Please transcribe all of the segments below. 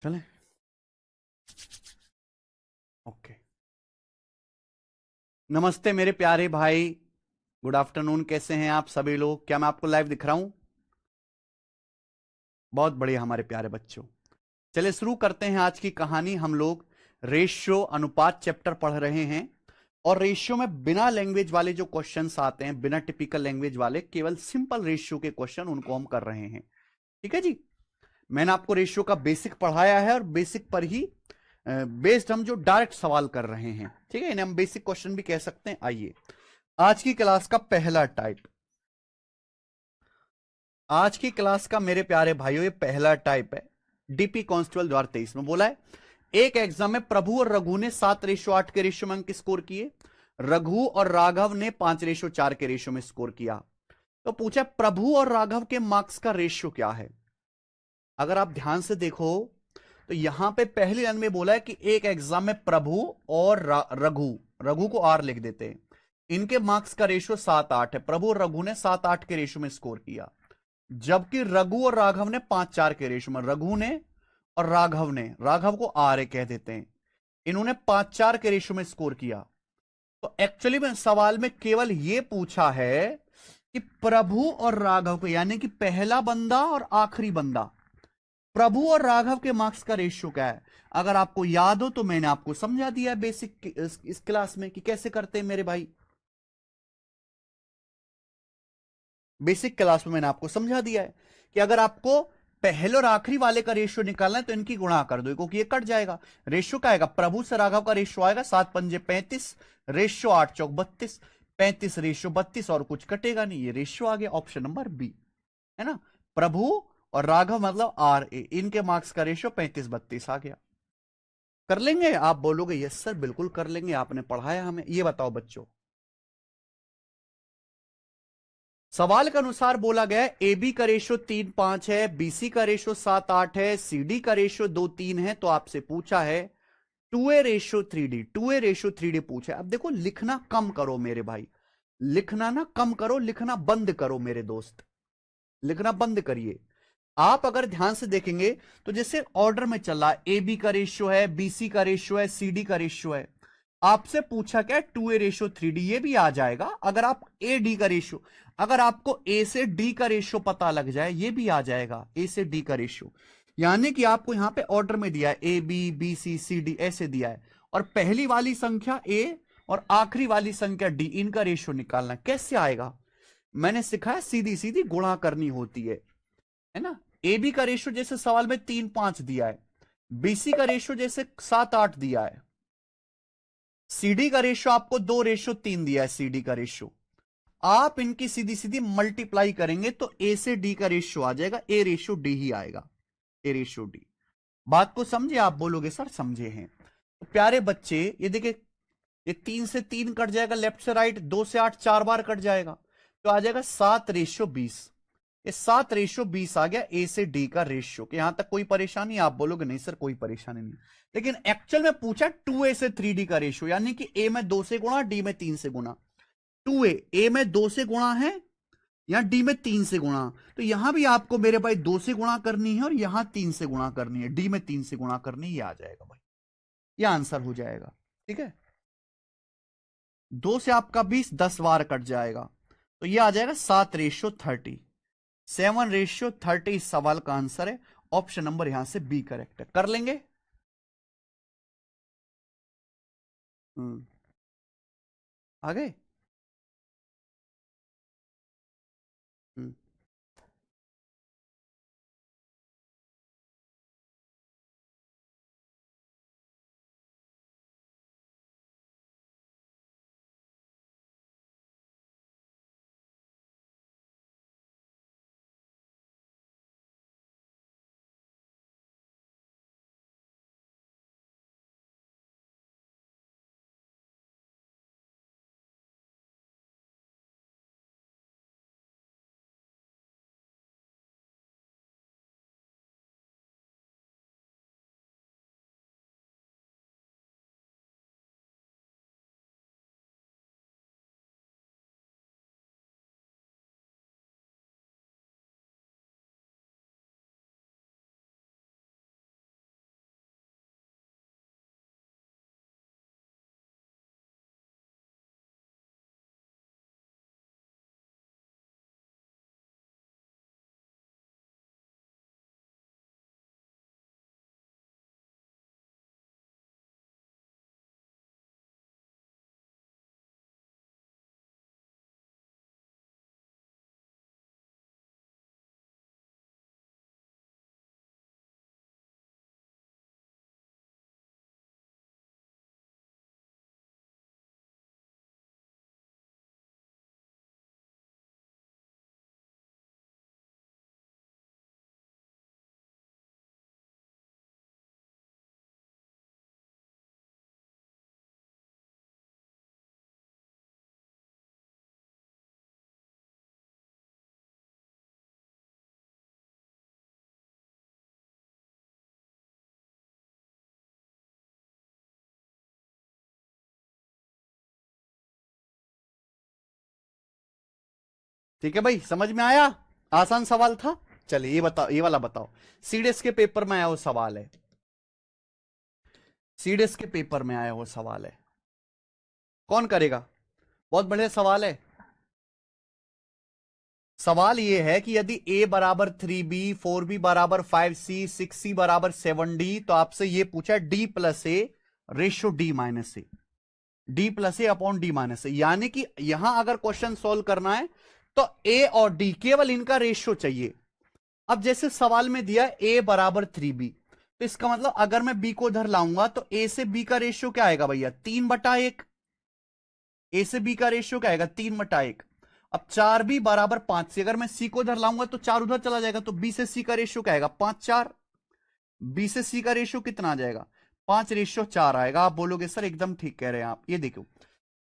चले। ओके। नमस्ते मेरे प्यारे भाई। Good afternoon. कैसे हैं आप सभी लोग? क्या मैं आपको लाइव दिख रहा हूं? बहुत बढ़िया हमारे प्यारे बच्चों। चलिए शुरू करते हैं आज की कहानी। हम लोग रेशियो अनुपात चैप्टर पढ़ रहे हैं और रेशियो में बिना लैंग्वेज वाले जो क्वेश्चंस आते हैं, बिना टिपिकल लैंग्वेज वाले, केवल सिंपल रेशियो के क्वेश्चन, उनको हम कर रहे हैं। ठीक है जी। मैंने आपको रेशियो का बेसिक पढ़ाया है और बेसिक पर ही बेस्ड हम जो डायरेक्ट सवाल कर रहे हैं, ठीक है, इन्हें हम बेसिक क्वेश्चन भी कह सकते हैं। आइए आज की क्लास का पहला टाइप। आज की क्लास का मेरे प्यारे भाइयों ये पहला टाइप है। डीपी कांस्टेबल 2023 में बोला है एक एग्जाम में प्रभु और रघु ने 7:8 के रेशियो में अंक स्कोर किए। रघु और राघव ने 5:4 के रेशियो में स्कोर किया। तो पूछा प्रभु और राघव के मार्क्स का रेशियो क्या है। अगर आप ध्यान से देखो तो यहां पे पहली लाइन में बोला है कि एक एग्जाम में प्रभु और रघु, रघु को आर लिख देते हैं, इनके मार्क्स का रेशियो 7-8 है। प्रभु और रघु ने 7-8 के रेशियो में स्कोर किया, जबकि रघु और राघव ने 5-4 के रेशियो में, रघु ने और राघव ने, राघव को आर कह देते हैं, इन्होंने 5-4 के रेशियो में स्कोर किया। तो एक्चुअली में सवाल में केवल यह पूछा है कि प्रभु और राघव को, यानी कि पहला बंदा और आखिरी बंदा, प्रभु और राघव के मार्क्स का रेशियो क्या है। अगर आपको याद हो तो मैंने आपको समझा दिया है बेसिक इस क्लास में कि कैसे करते हैं मेरे भाई। बेसिक क्लास में मैंने आपको समझा दिया है कि अगर आपको पहले और आखिरी वाले का रेशियो निकालना है तो इनकी गुणा कर दो, क्योंकि ये कट जाएगा। रेशियो क्या आएगा? प्रभु से राघव का रेशियो आएगा 7×5 = 35, रेशियो 8×4 = 32, 35 रेशियो 32, और कुछ कटेगा नहीं, ये रेशियो आ गया, ऑप्शन नंबर बी, है ना। प्रभु और राघव मतलब RA, इनके मार्क्स का रेशियो 35-32 आ गया। कर लेंगे? आप बोलोगे यस सर बिल्कुल कर लेंगे, आपने पढ़ाया हमें। ये बताओ बच्चों, सवाल के अनुसार बोला गया है ए बी का रेशियो 3-5 है, BC का रेशियो 7-8 है, CD का रेशियो 2-3 है। तो आपसे पूछा है 2A/3D, 2A/3D पूछा है। अब देखो लिखना कम करो मेरे भाई, लिखना ना कम करो, लिखना बंद करो मेरे दोस्त, लिखना बंद करिए। आप अगर ध्यान से देखेंगे तो जैसे ऑर्डर में चल रहा है, ए बी का रेशियो है, BC का रेशियो है, CD का रेशियो है। आपसे पूछा क्या? 2A/3D, ये भी आ जाएगा अगर आप AD का रेशियो, अगर आपको A से D का रेशियो पता लग जाए, ये भी आ जाएगा A से D का रेशियो। यानी कि आपको यहां पे ऑर्डर में दिया है ABBCCD ऐसे दिया है, और पहली वाली संख्या A और आखिरी वाली संख्या D, इनका रेशियो निकालना कैसे आएगा। मैंने सिखाया सीधी सीधी गुणा करनी होती है ना। ए बी का रेशियो जैसे सवाल में 3-5 दिया है, BC का रेशियो जैसे 7-8 दिया है, CD का रेशियो आपको 2:3 दिया है, CD का रेशियो। आप इनकी सीधी सीधी मल्टीप्लाई करेंगे तो A से D का रेशियो आ जाएगा, A/D ही आएगा, A/D। बात को समझे? आप बोलोगे सर समझे हैं। तो प्यारे बच्चे ये देखिए, ये 3 से 3 कट जाएगा, लेफ्ट से राइट, 2 से 8 4 बार कट जाएगा, तो आ जाएगा 7:20। ये 7:20 आ गया ए से डी का रेशियो। कि यहां तक कोई परेशानी? आप बोलोगे नहीं सर कोई परेशानी नहीं, लेकिन एक्चुअल में पूछा 2A से 3D का रेशियो, यानी कि ए में 2 से गुणा, डी में 3 से गुणा। 2A, ए में 2 से गुणा है, यहां डी में 3 से गुणा, तो यहां भी आपको मेरे भाई 2 से गुणा करनी है और यहां 3 से गुणा करनी है, डी में 3 से गुणा करनी है, ये आ जाएगा भाई, ये आंसर हो जाएगा। ठीक है, 2 से आपका 20, 10 बार कट जाएगा, तो ये आ जाएगा 7:30, 7:30 इस सवाल का आंसर है। ऑप्शन नंबर यहां से बी करेक्ट है। कर लेंगे? हम्म, आगे। हम्म, ठीक है भाई, समझ में आया? आसान सवाल था। चलिए ये बताओ, ये वाला बताओ। सीडीएस के पेपर में आया वो सवाल है, सीडीएस के पेपर में आया वो सवाल है। कौन करेगा? बहुत बढ़िया सवाल है। सवाल ये है कि यदि a बराबर 3b, 4b बराबर 5c, 6c बराबर 7d, तो आपसे ये पूछा d प्लस ए रेशो d माइनस ए, d प्लस ए अपॉन d माइनस ए। यानी कि यहां अगर क्वेश्चन सोल्व करना है तो a और d केवल इनका रेशियो चाहिए। अब जैसे सवाल में दिया a बराबर 3b, तो इसका मतलब अगर मैं b को उधर लाऊंगा तो a से b का रेशियो क्या आएगा भैया? 3/1। a से b का रेशियो क्या आएगा? 3/1। अब 4b बराबर 5c, अगर मैं c को उधर लाऊंगा तो 4 उधर चला जाएगा, तो b से c का रेशियो क्या आएगा? 5/4। b से c का रेशियो कितना आ जाएगा? 5/4 आएगा। आप बोलोगे सर एकदम ठीक कह रहे हैं आप। ये देखो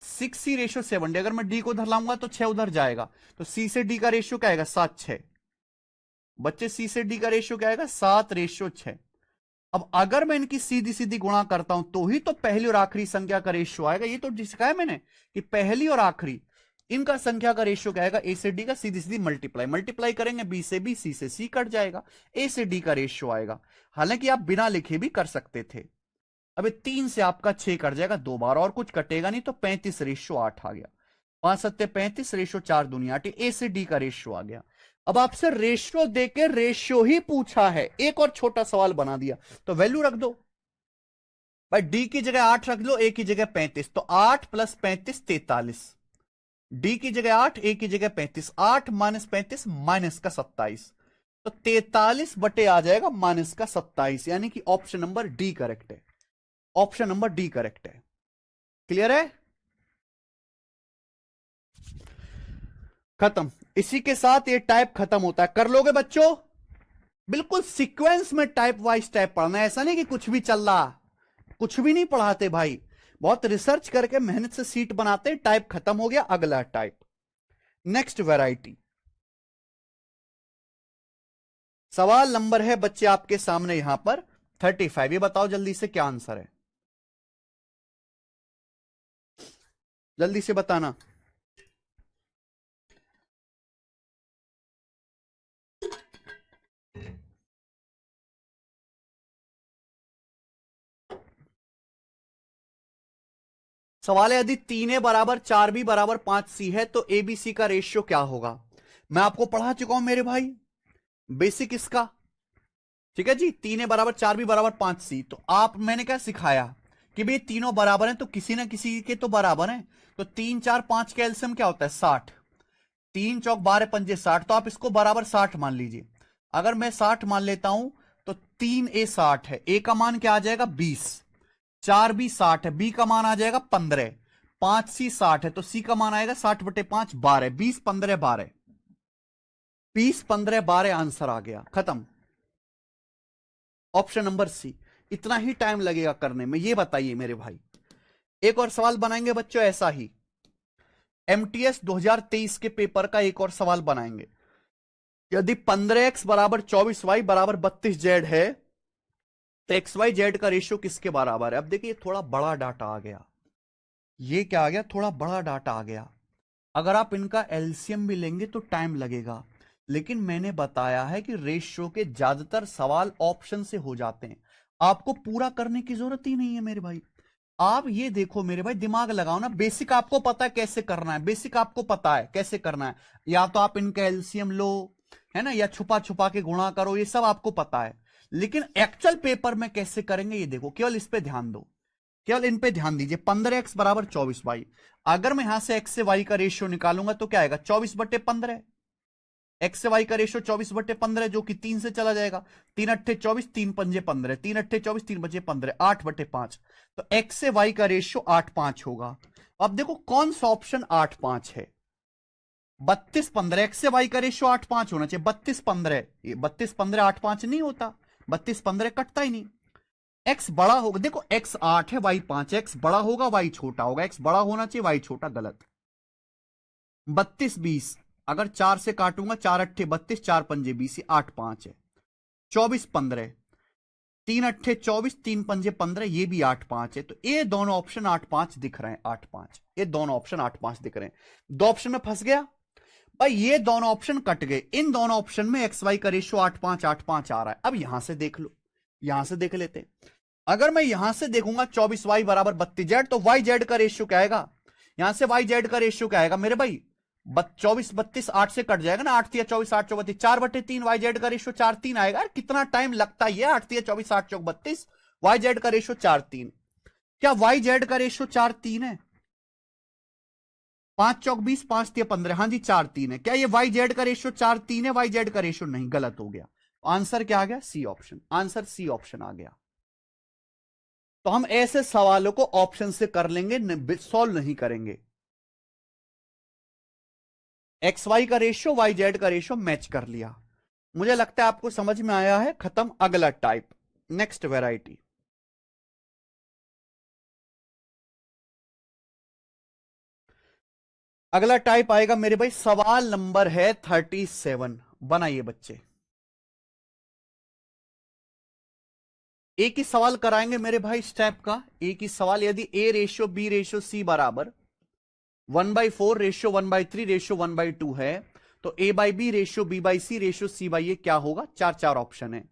6c/7d, अगर मैं d को उधर लाऊंगा तो 6 उधर जाएगा, तो c से d का रेशियो क्या आएगा? 7/6। बच्चे c से d का रेशियो क्या आएगा? 7/6। अब अगर मैं इनकी सीधी सीधी गुणा करता हूं तो ही तो पहली और आखिरी संख्या का रेशियो आएगा। ये तो सिखाया मैंने कि पहली और आखिरी इनका संख्या का रेशियो क्या आएगा? ए से डी का सीधी सीधी मल्टीप्लाई, मल्टीप्लाई करेंगे बी से बी, सी से सी कट जाएगा, ए से डी का रेशियो आएगा। हालांकि आप बिना लिखे भी कर सकते थे। अब 3 से आपका 6 कट जाएगा 2 बार, और कुछ कटेगा नहीं, तो 35/8 आ गया। 5×7 = 35, 4×2 8, ए से डी का रेशियो आ गया। अब आपसे रेशियो देके रेशियो ही पूछा है, एक और छोटा सवाल बना दिया, तो वैल्यू रख दो भाई। डी की जगह 8 रख लो, ए की जगह 35, तो 8 + 35 43। डी की जगह 8, ए की जगह 35, 8 - 35 -27, तो 43 बटे आ जाएगा -27, यानी कि ऑप्शन नंबर डी करेक्ट है। ऑप्शन नंबर डी करेक्ट है। क्लियर है? खत्म। इसी के साथ ये टाइप खत्म होता है। कर लोगे बच्चों? बिल्कुल सीक्वेंस में टाइप वाइज टाइप पढ़ना है, ऐसा नहीं कि कुछ भी चल रहा, कुछ भी नहीं पढ़ाते भाई। बहुत रिसर्च करके मेहनत से सीट बनाते। टाइप खत्म हो गया, अगला टाइप, नेक्स्ट वैरायटी। सवाल नंबर है बच्चे आपके सामने यहां पर 35। ये बताओ जल्दी से क्या आंसर है, जल्दी से बताना। सवाल है यदि 3a बराबर 4b बराबर 5c है तो abc का रेशियो क्या होगा? मैं आपको पढ़ा चुका हूं मेरे भाई, बेसिक इसका। ठीक है जी, 3a बराबर 4b बराबर 5c। तो आप, मैंने क्या सिखाया कि भाई तीनों बराबर हैं तो किसी ना किसी के तो बराबर हैं। तो 3 4 5 का एलसीएम क्या होता है? 60। 3 चौक 12 पंजे 60, तो आप इसको बराबर 60 मान लीजिए। अगर मैं 60 मान लेता हूं तो 3a 60 है, a का मान क्या आ जाएगा? 20। 4b 60 है, b का मान आ जाएगा 15। 5c 60 है, तो c का मान आएगा 60/5 12। 20 15 12, 20 15 12 आंसर आ गया। खत्म। Option number C. इतना ही टाइम लगेगा करने में, ये बताइए मेरे भाई। एक और सवाल बनाएंगे बच्चों ऐसा ही, एमटीएस 2023 के पेपर का एक और सवाल बनाएंगे। यदि 15x बराबर 24y बराबर 32z है तो एक्स वाई जेड का रेशियो किसके बराबर है? अब देखिए थोड़ा बड़ा डाटा आ गया। ये क्या आ गया? थोड़ा बड़ा डाटा आ गया। अगर आप इनका एलसीएम भी लेंगे तो टाइम लगेगा, लेकिन मैंने बताया है कि रेशियो के ज्यादातर सवाल ऑप्शन से हो जाते हैं, आपको पूरा करने की जरूरत ही नहीं है मेरे भाई। आप ये देखो मेरे भाई, दिमाग लगाओ ना। बेसिक आपको पता है कैसे करना है, बेसिक आपको पता है कैसे करना है। या तो आप इनका एलसीएम लो, है ना, या छुपा छुपा के गुणा करो, ये सब आपको पता है। लेकिन एक्चुअल पेपर में कैसे करेंगे ये देखो, केवल इस पे ध्यान दो, केवल इन पे ध्यान दीजिए। 15x बराबर 24y, अगर मैं यहां से x से y का रेशियो निकालूंगा तो क्या आएगा? 24/15। एक्स से वाई का रेशियो 24/15, जो कि 3 से चला जाएगा। 3 अट्ठे 24, 3 पंजे 15, 3 अट्ठे 24, 3 पंजे 15, 8/5। तो एक्स से वाई का रेशियो 8/5 होगा। अब देखो कौन सा ऑप्शन 8/5 है? 32/15। एक्स से वाई का रेशियो 8/5 होना चाहिए। 32/15, 32/15 8/5 नहीं होता, 32/15 कटता ही नहीं। एक्स बड़ा होगा, देखो एक्स 8 है, वाई 5, एक्स बड़ा होगा वाई छोटा होगा, एक्स बड़ा होना चाहिए वाई छोटा, गलत। 32 20, अगर 4 से काटूंगा, 4 अट्ठे 32, 4 पंजे 20, 8/5 है। 24/15, 3 अट्ठे 24, 3 पंजे 15, ये भी 8/5 है। तो ये दोनों ऑप्शन 8/5 दिख रहे हैं, 8/5, ये दोनों ऑप्शन 8/5 दिख रहे हैं। दो ऑप्शन में फंस गया। भाई ये दोनों ऑप्शन कट गए, इन दोनों ऑप्शन में एक्स वाई का रेशियो 8:5 आ रहा है। अब यहां से देख लो, यहां से देख लेते हैं। अगर मैं यहां से देखूंगा 24y बराबर 32z, तो वाई जेड का रेशियो क्या आएगा, यहां से वाई जेड का रेशियो क्या आएगा मेरे भाई, 24 32 8 से कट जाएगा ना, 8 या 24 8 चौक 32, 4/3 वाई जेड का रेशियो 4:3 आएगा। यार कितना टाइम लगता है, 8 या 24 8 चौक 32, वाई जेड का रेशियो 4:3। क्या वाई जेड का रेशियो 4:3 है? 5 चौक 20, 5 या 15, हाँ जी 4:3 है। क्या ये वाई जेड का रेशियो 4:3 है? वाई जेड का रेशियो नहीं, गलत हो गया। आंसर क्या आ गया? C option. Answer C option आ गया। तो हम ऐसे सवालों को ऑप्शन से कर लेंगे, सॉल्व नहीं करेंगे। एक्स वाई का रेशियो वाई जेड का रेशियो मैच कर लिया। मुझे लगता है आपको समझ में आया है। खत्म। अगला टाइप, नेक्स्ट वेराइटी। अगला टाइप आएगा मेरे भाई, सवाल नंबर है 37। बनाइए बच्चे, एक ही सवाल कराएंगे मेरे भाई इस टाइप का। एक ही सवाल, यदि A ratio B ratio C बराबर 1/4 रेशियो 1/3 रेशियो 1/2 है, तो A by B ratio B by C ratio C by A क्या होगा? 4 ऑप्शन है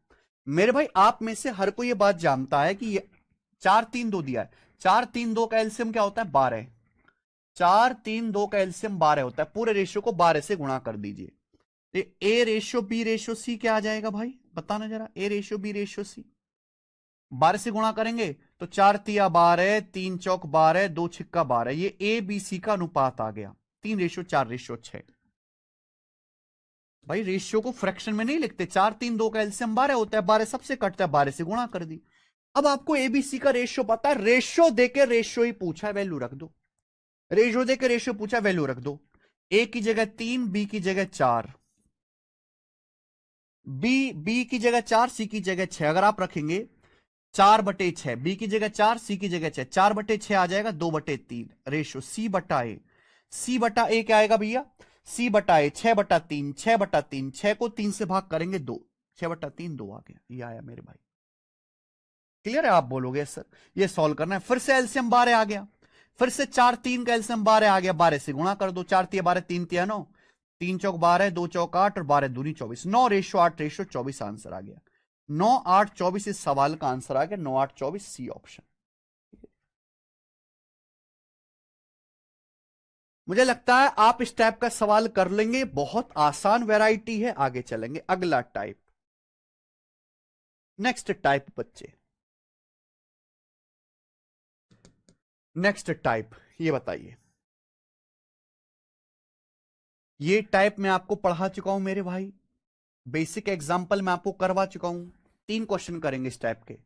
मेरे भाई। आप में से हर कोई ये बात जानता है कि ये 4 3 2 दिया है। 4 3 2 का एलसीएम क्या होता है? 12। 4 3 2 का एलसीएम 12 होता है। पूरे रेशियो को 12 से गुणा कर दीजिए। A ratio B ratio C क्या आ जाएगा भाई, बताना जरा। A ratio B ratio C 12 से गुणा करेंगे तो 4 तिया 12, 3 चौक 12, 2 छिक्का 12। ये ए बी सी का अनुपात आ गया, 3:4:6। भाई रेशियो को फ्रैक्शन में नहीं लिखते। 4 3 2 का एलसीएम 12 होता है, 12 सबसे कटता है, 12 से गुणा कर दी। अब आपको एबीसी का रेशियो पता है, रेशियो देके रेशियो ही पूछा है, वैल्यू रख दो। रेशियो देके रेशियो पूछा, वैल्यू रख दो। ए की जगह 3, बी की जगह 4, बी की जगह 4, सी की जगह 6। अगर आप रखेंगे 4/6, बी की जगह 4, सी की जगह 6, 4/6 आ जाएगा 2/3 रेशियो सी बटा ए। सी बटा ए क्या आएगा भैया? सी बटा ए 6/3, 6/3, 6 को 3 से भाग करेंगे 2, 6/3 2 आ गया। ये आया मेरे भाई। क्लियर है? आप बोलोगे सर ये सॉल्व करना है। फिर से एलसीएम 12 आ गया, फिर से 4 3 का एलसीएम 12 आ गया। 12 से गुणा कर दो, 4 तिया 12, 3 तिया 9, 3 चौक 12, 2 चौक 8 और 12 दूनी 24। 9:8:24 आंसर आ गया। 9 8 24 इस सवाल का आंसर आ गया। 9 8 24 सी ऑप्शन। मुझे लगता है आप इस टाइप का सवाल कर लेंगे, बहुत आसान वैरायटी है। आगे चलेंगे, अगला टाइप, नेक्स्ट टाइप बच्चे, नेक्स्ट टाइप। ये बताइए, ये टाइप मैं आपको पढ़ा चुका हूं मेरे भाई, बेसिक एग्जाम्पल मैं आपको करवा चुका हूं। 3 क्वेश्चन करेंगे इस टाइप के।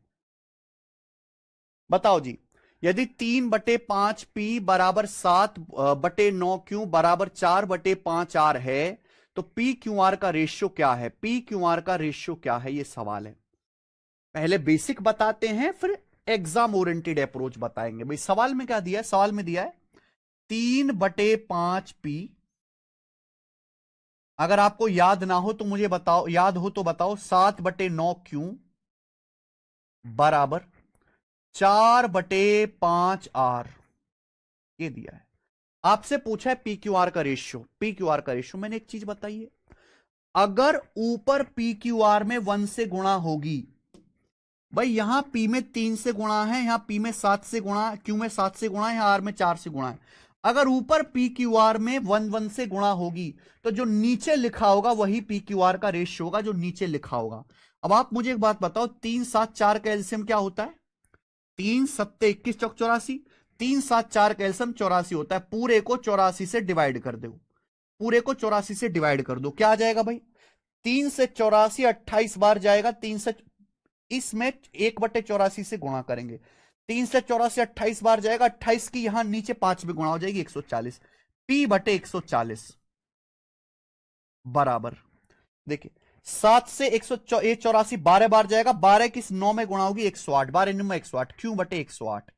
बताओ जी, यदि 3/5 पी बराबर 7/9 क्यू बराबर 4/5 आर है, तो पी क्यू आर का रेशियो क्या है? पी क्यू आर का रेशियो क्या है, ये सवाल है। पहले बेसिक बताते हैं, फिर एग्जाम ओरिएंटेड अप्रोच बताएंगे। भाई सवाल में क्या दिया है? सवाल में दिया है 3/5 पी। अगर आपको याद ना हो तो मुझे बताओ, याद हो तो बताओ। 7/9 क्यू बराबर 4/5 आर, ये दिया है। आपसे पूछा है पी क्यू आर का रेशियो। पी क्यू आर का रेशियो, मैंने एक चीज बताई है, अगर ऊपर पी क्यू आर में 1 से गुणा होगी, भाई यहां पी में 3 से गुणा है, यहां पी में 7 से गुणा, क्यू में 7 से गुणा है, यहां आर में 4 से गुणा है। अगर ऊपर पी क्यू आर में 1 से गुणा होगी, तो जो नीचे लिखा होगा वही पी क्यू आर का रेशियो होगा, जो नीचे लिखा होगा। अब आप मुझे एक बात बताओ, 3 7 4 का एलसीएम क्या होता है? 3 7 21 चौक 84। 3 7 4 का एलसीएम 84 होता है। पूरे को 84 से डिवाइड कर दो, पूरे को 84 से डिवाइड कर दो, क्या आ जाएगा भाई? 3 से 84 28 बार जाएगा। 3 से इसमें 1/84 से गुणा करेंगे। 3 से 84 28 बार जाएगा। 28 की यहां नीचे 5 में गुणा हो जाएगी, 140। P/140 बराबर, देखिए 7 से 184 12 बार जाएगा। 12 की 9 में गुणा होगी 108, 12 9 में 108, Q/108।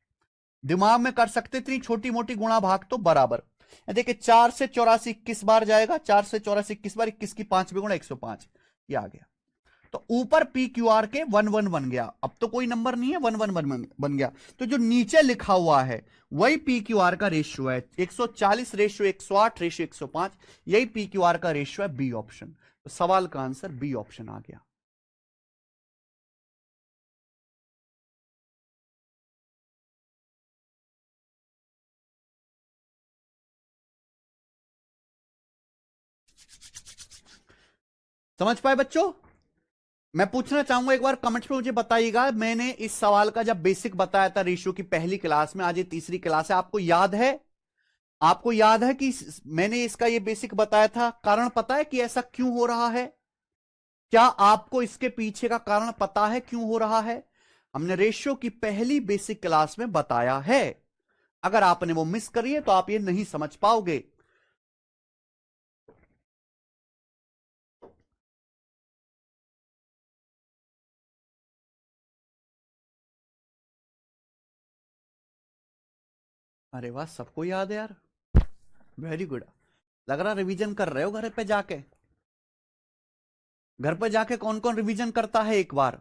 दिमाग में कर सकते इतनी छोटी मोटी गुणा भाग तो बराबर। देखिए 4 से 84 21 बार जाएगा। 4 से 84 21 बार, 21 की 5 में गुणा 105, ये आ गया। तो ऊपर पी क्यू आर के 1 1 बन गया, अब तो कोई नंबर नहीं है, 1 1 बन गया। तो जो नीचे लिखा हुआ है वही पी क्यू आर का रेशियो है, 140 रेशियो 108 रेशियो 105, यही पी क्यू आर का रेशियो है, बी ऑप्शन। तो सवाल का आंसर बी ऑप्शन आ गया। समझ पाए बच्चों? मैं पूछना चाहूंगा एक बार कमेंट्स में मुझे बताइएगा, मैंने इस सवाल का जब बेसिक बताया था रेशियो की पहली क्लास में, आज ये तीसरी क्लास है, आपको याद है? आपको याद है कि मैंने इसका ये बेसिक बताया था? कारण पता है कि ऐसा क्यों हो रहा है? क्या आपको इसके पीछे का कारण पता है क्यों हो रहा है? हमने रेशियो की पहली बेसिक क्लास में बताया है। अगर आपने वो मिस करी है तो आप ये नहीं समझ पाओगे। अरे वाह, सबको याद है यार, वेरी गुड। लग रहा रिवीजन कर रहे हो घर पे जाके। घर पर जाके कौन कौन रिवीजन करता है एक बार?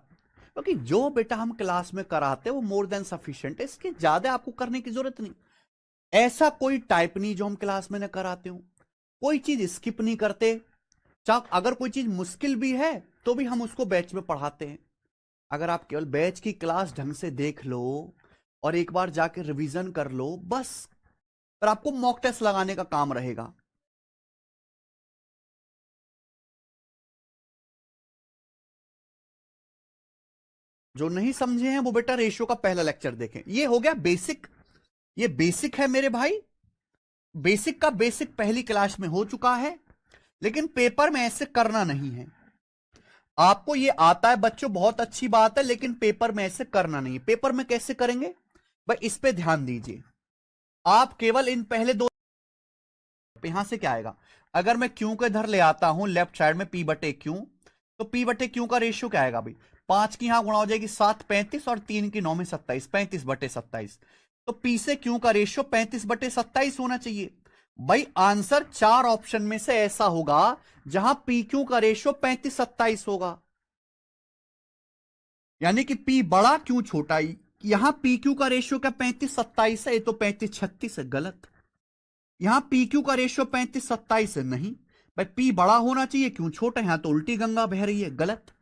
क्योंकि जो बेटा हम क्लास में कराते हैं वो मोर देन सफिशिएंट है, इसके ज्यादा आपको करने की जरूरत नहीं। ऐसा कोई टाइप नहीं जो हम क्लास में न कराते हो, कोई चीज स्किप नहीं करते। चाहे अगर कोई चीज मुश्किल भी है तो भी हम उसको बैच में पढ़ाते हैं। अगर आप केवल बैच की क्लास ढंग से देख लो और एक बार जाके रिवीजन कर लो बस, पर आपको मॉक टेस्ट लगाने का काम रहेगा। जो नहीं समझे हैं वो बेटा रेशियो का पहला लेक्चर देखें, ये हो गया बेसिक। ये बेसिक है मेरे भाई, बेसिक का बेसिक पहली क्लास में हो चुका है, लेकिन पेपर में ऐसे करना नहीं है। आपको ये आता है बच्चों, बहुत अच्छी बात है, लेकिन पेपर में ऐसे करना नहीं है। पेपर में कैसे करेंगे भाई, इस पे ध्यान दीजिए। आप केवल इन पहले दो, यहां से क्या आएगा? अगर मैं क्यू के इधर ले आता हूं लेफ्ट साइड में पी बटे क्यू, तो पी बटे क्यू का रेशियो क्या आएगा भाई? 5 की यहां गुणा हो जाएगी 7 35, और 3 की 9 में 27, 35/27। तो पी से क्यू का रेशियो 35/27 होना चाहिए। भाई आंसर 4 ऑप्शन में से ऐसा होगा जहां पी क्यू का रेशियो 35/27 होगा, यानी कि पी बड़ा क्यू छोटा। यहां पी क्यू का रेशियो क्या 35/27 है? ये तो 35/36 है, गलत। यहां पी क्यू का रेशियो 35/27 है, नहीं भाई, पी बड़ा होना चाहिए क्यों छोटा, यहां तो उल्टी गंगा बह रही है, गलत।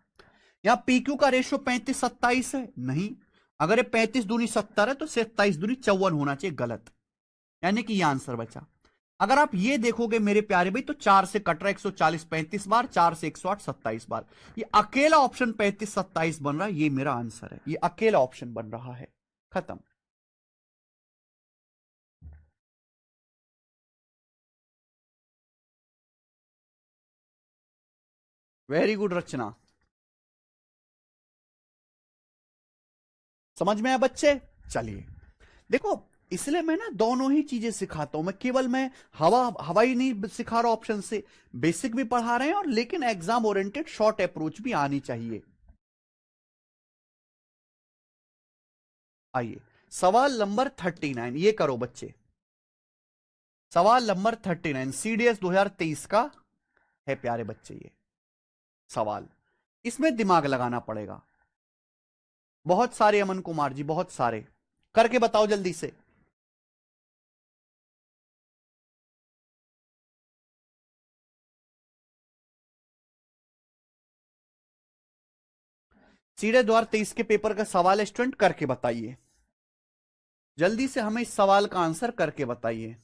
यहां पी क्यू का रेशियो 35/27 है, नहीं। अगर ये 35 दूनी 70 है तो 27 दूनी 54 होना चाहिए, गलत। यानी कि ये आंसर बचा। अगर आप ये देखोगे मेरे प्यारे भाई, तो 4 से कट रहा है 140 35 बार, 4 से 108 27 बार। ये अकेला ऑप्शन 35/27 बन रहा है, ये मेरा आंसर है, ये अकेला ऑप्शन बन रहा है। खत्म। वेरी गुड रचना। समझ में आया बच्चे? चलिए देखो, इसलिए मैं ना दोनों ही चीजें सिखाता हूं। मैं केवल मैं हवाई नहीं सिखा रहा ऑप्शन से, बेसिक भी पढ़ा रहे हैं, और लेकिन एग्जाम ओरिएंटेड शॉर्ट अप्रोच भी आनी चाहिए। आइए, सवाल नंबर 39 ये करो बच्चे। सवाल नंबर 39 सीडीएस 2023 का है प्यारे बच्चे ये सवाल। इसमें दिमाग लगाना पड़ेगा। बहुत सारे अमन कुमार जी, बहुत सारे, करके बताओ जल्दी से। सीडीएस 2023 के पेपर का सवाल है स्टूडेंट, करके बताइए जल्दी से, हमें इस सवाल का आंसर करके बताइए।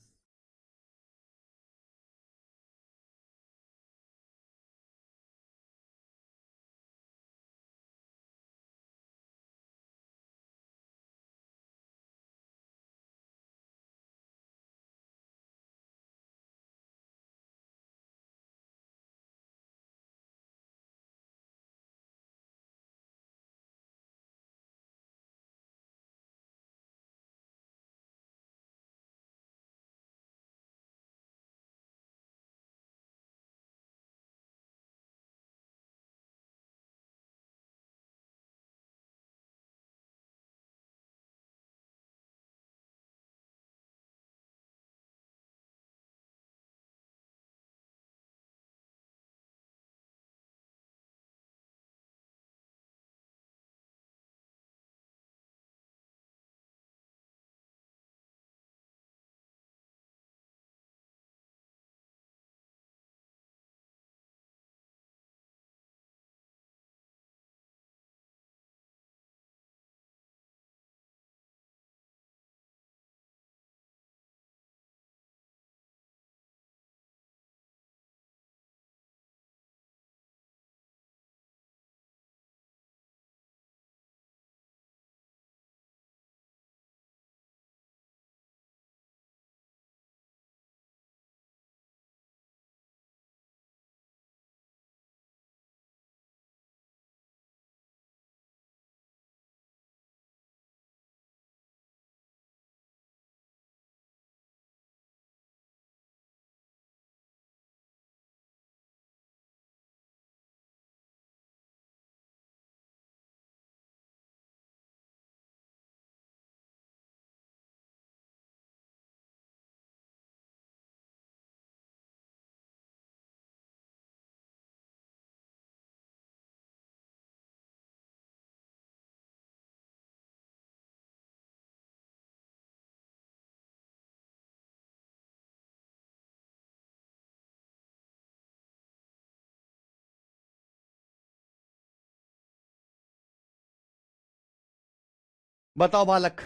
बताओ बालक,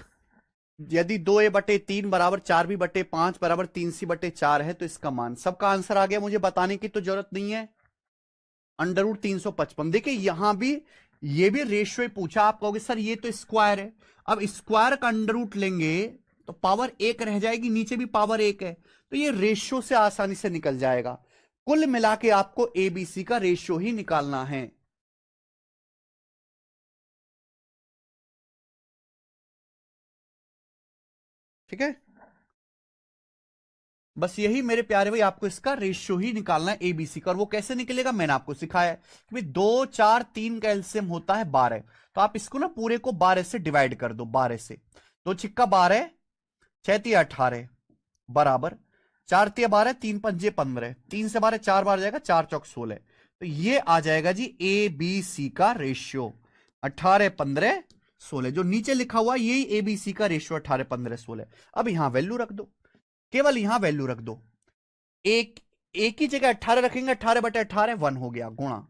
यदि 2a/3 बराबर 4b/5 बराबर 3c/4 है तो इसका मान, सबका आंसर आ गया, मुझे बताने की तो जरूरत नहीं है। √355। देखिए यहां भी ये भी रेशियो पूछा, आप कहोगे सर ये तो स्क्वायर है। अब स्क्वायर का अंडर रूट लेंगे तो पावर 1 रह जाएगी, नीचे भी पावर 1 है, तो ये रेशियो से आसानी से निकल जाएगा। कुल मिला के आपको एबीसी का रेशियो ही निकालना है। ठीक है, बस यही मेरे प्यारे भाई, आपको इसका रेशियो ही निकालना है एबीसी का। और वो कैसे निकलेगा मैंने आपको सिखाया है कि भाई 2 4 3 का एलसीएम होता है 12, तो आप इसको ना पूरे को 12 से डिवाइड कर दो, 12 से। 2 छिक्का 12, 6 तिया 18 बराबर 4 तिया 12, 3 पंजे 15, 3 से 12 4 बार जाएगा, 4 चौक 16। तो ये आ जाएगा जी ए बी सी का रेशियो, 18 15 16। जो नीचे लिखा हुआ यही एबीसी का रेशियो 18 15 16। अब यहां वैल्यू रख दो, केवल यहां वैल्यू रख दो। एक एक ही जगह 18 रखेंगे, 18/18 1 हो गया, गुणा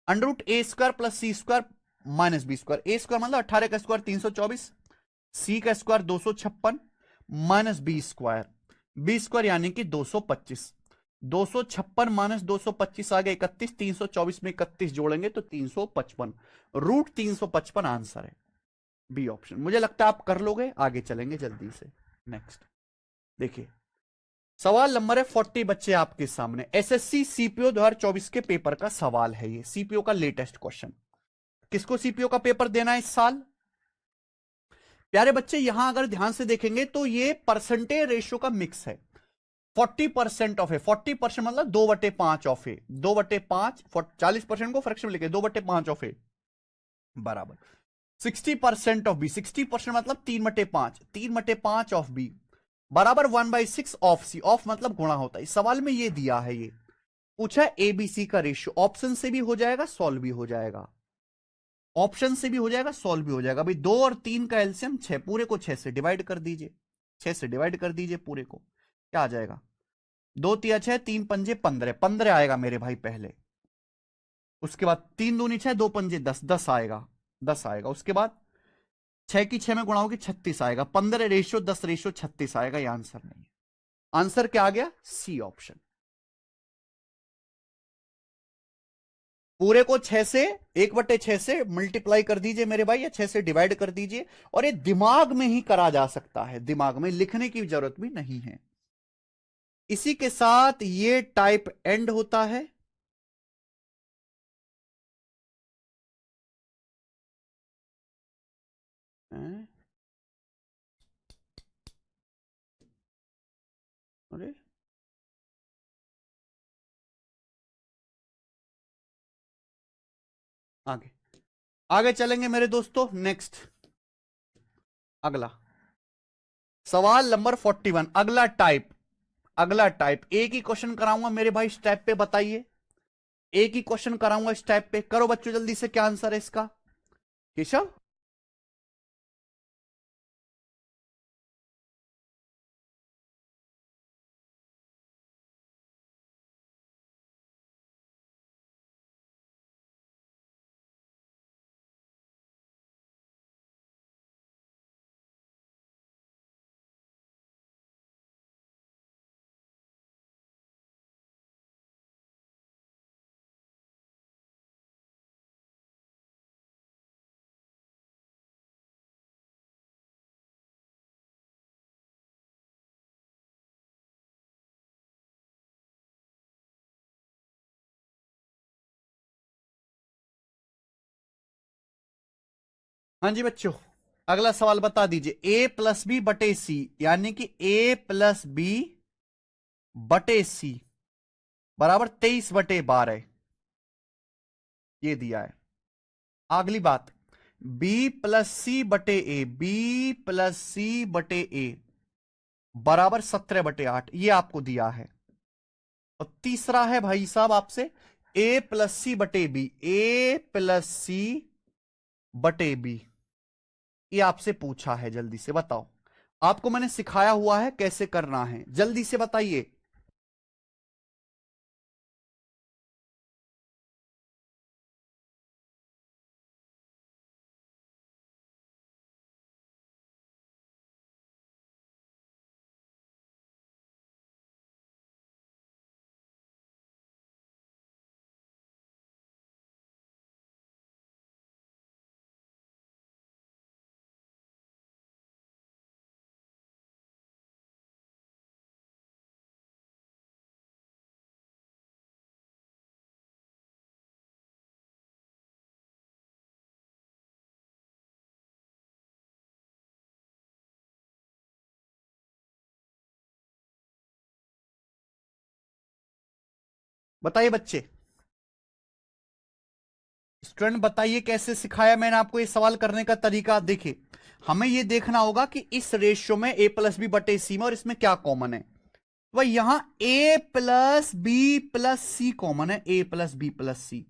√a² + c² - b²। a² मतलब 18 का स्क्वायर 324, c का स्क्वायर 256 - b² यानी कि 225। 256 - 225 आ गया 31, 324 में 31 जोड़ेंगे तो 355, √355 आंसर है, बी ऑप्शन। मुझे लगता है आप कर लोगे, आगे चलेंगे जल्दी से। नेक्स्ट देखिए, सवाल नंबर है 40 बच्चे आपके सामने। एसएससी सीपीओ 2024 के पेपर का सवाल है ये, सीपीओ का लेटेस्ट क्वेश्चन। किसको सीपीओ का पेपर देना है इस साल? प्यारे बच्चे यहां अगर ध्यान से देखेंगे तो ये परसेंटेज रेशियो का मिक्स है। 40% ऑफ है, 40% मतलब 2/5 ऑफ है, 2/5, 40% को फ्रैक्शन में लिखे 2/5 ऑफ है बराबर 60% ऑफ बी, 60% मतलब 3/5, 3/5 ऑफ बी बराबर 1/6 ऑफ सी। ऑफ मतलब गुणा होता है, इस सवाल में ये दिया है, ये पूछा है एबीसी का रेशियो। ऑप्शन से भी हो जाएगा, सॉल्व भी हो जाएगा, ऑप्शन से भी हो जाएगा, सॉल्व भी हो जाएगा। भाई 2 और 3 का एलसीएम 6, पूरे को 6 से डिवाइड कर दीजिए, 6 से डिवाइड कर दीजिए पूरे को, क्या आ जाएगा? 2 तिया 6, 3 पंजे 15, 15 आएगा मेरे भाई पहले। उसके बाद 3 दूनी 6, 2 पंजे 10, 10 आएगा, 10 आएगा। उसके बाद 6 की 6 में गुणा होगी 36 आएगा, 15/10/36 आएगा। ये आंसर नहीं है, आंसर क्या आ गया? C option. पूरे को 6 से 1/6 से मल्टीप्लाई कर दीजिए मेरे भाई, या 6 से डिवाइड कर दीजिए। और ये दिमाग में ही करा जा सकता है, दिमाग में लिखने की जरूरत भी नहीं है। इसी के साथ ये टाइप एंड होता है। अरे आगे आगे चलेंगे मेरे दोस्तों। नेक्स्ट, अगला सवाल नंबर 41, अगला टाइप। अगला टाइप एक ही क्वेश्चन कराऊंगा मेरे भाई, इस टाइप पे बताइए, एक ही क्वेश्चन कराऊंगा इस टाइप पे। करो बच्चों जल्दी से, क्या आंसर है इसका? केशव, हाँ जी बच्चों, अगला सवाल बता दीजिए। a+b/c यानी कि a+b/c बराबर 23/12 ये दिया है। अगली बात, b+c/a, b+c/a बराबर 17/8 ये आपको दिया है। और तीसरा है भाई साहब आपसे a+c/b, a+c/b ये आपसे पूछा है। जल्दी से बताओ, आपको मैंने सिखाया हुआ है कैसे करना है, जल्दी से बताइए। बताइए बच्चे, स्टूडेंट बताइए कैसे सिखाया मैंने आपको ये सवाल करने का तरीका। देखिए, हमें ये देखना होगा कि इस रेशियो में ए प्लस बी बटे सी में और इसमें क्या कॉमन है। वह यहां ए प्लस बी प्लस सी कॉमन है, ए प्लस बी प्लस सी।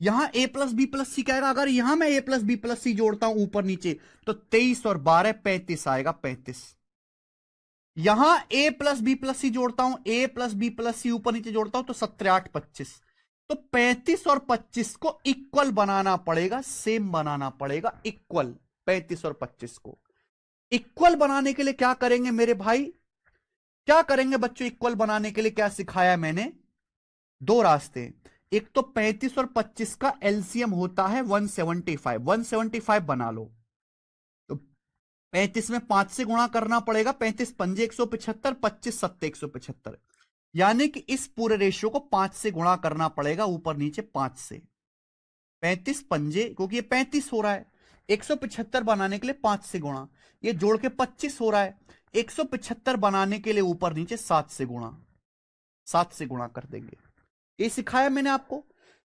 यहां ए प्लस बी प्लस सी क्या आएगा, अगर यहां मैं ए प्लस बी प्लस सी जोड़ता हूं ऊपर नीचे, तो 23 और 12 35 आएगा, 35। यहां ए प्लस बी प्लस सी जोड़ता हूं, ए प्लस बी प्लस सी ऊपर नीचे जोड़ता हूं, तो 17 8 25। तो 35 और 25 को इक्वल बनाना पड़ेगा, सेम बनाना पड़ेगा, इक्वल। 35 और 25 को इक्वल बनाने के लिए क्या करेंगे मेरे भाई, क्या करेंगे बच्चों, इक्वल बनाने के लिए क्या सिखाया मैंने, दो रास्ते। एक तो 35 और 25 का एलसीएम होता है 175, 175 बना लो। तो 35 में 5 से गुणा करना पड़ेगा, 35 पंजे 175, 25 सत्ते 175, यानी कि इस पूरे रेशियो को 5 से गुणा करना पड़ेगा, ऊपर नीचे 5 से। 35 पंजे, क्योंकि ये 35 हो रहा है, 175 बनाने के लिए 5 से गुणा, ये जोड़ के 25 हो रहा है, 175 बनाने के लिए ऊपर नीचे 7 से गुणा, 7 से गुणा कर देंगे। ये सिखाया मैंने आपको।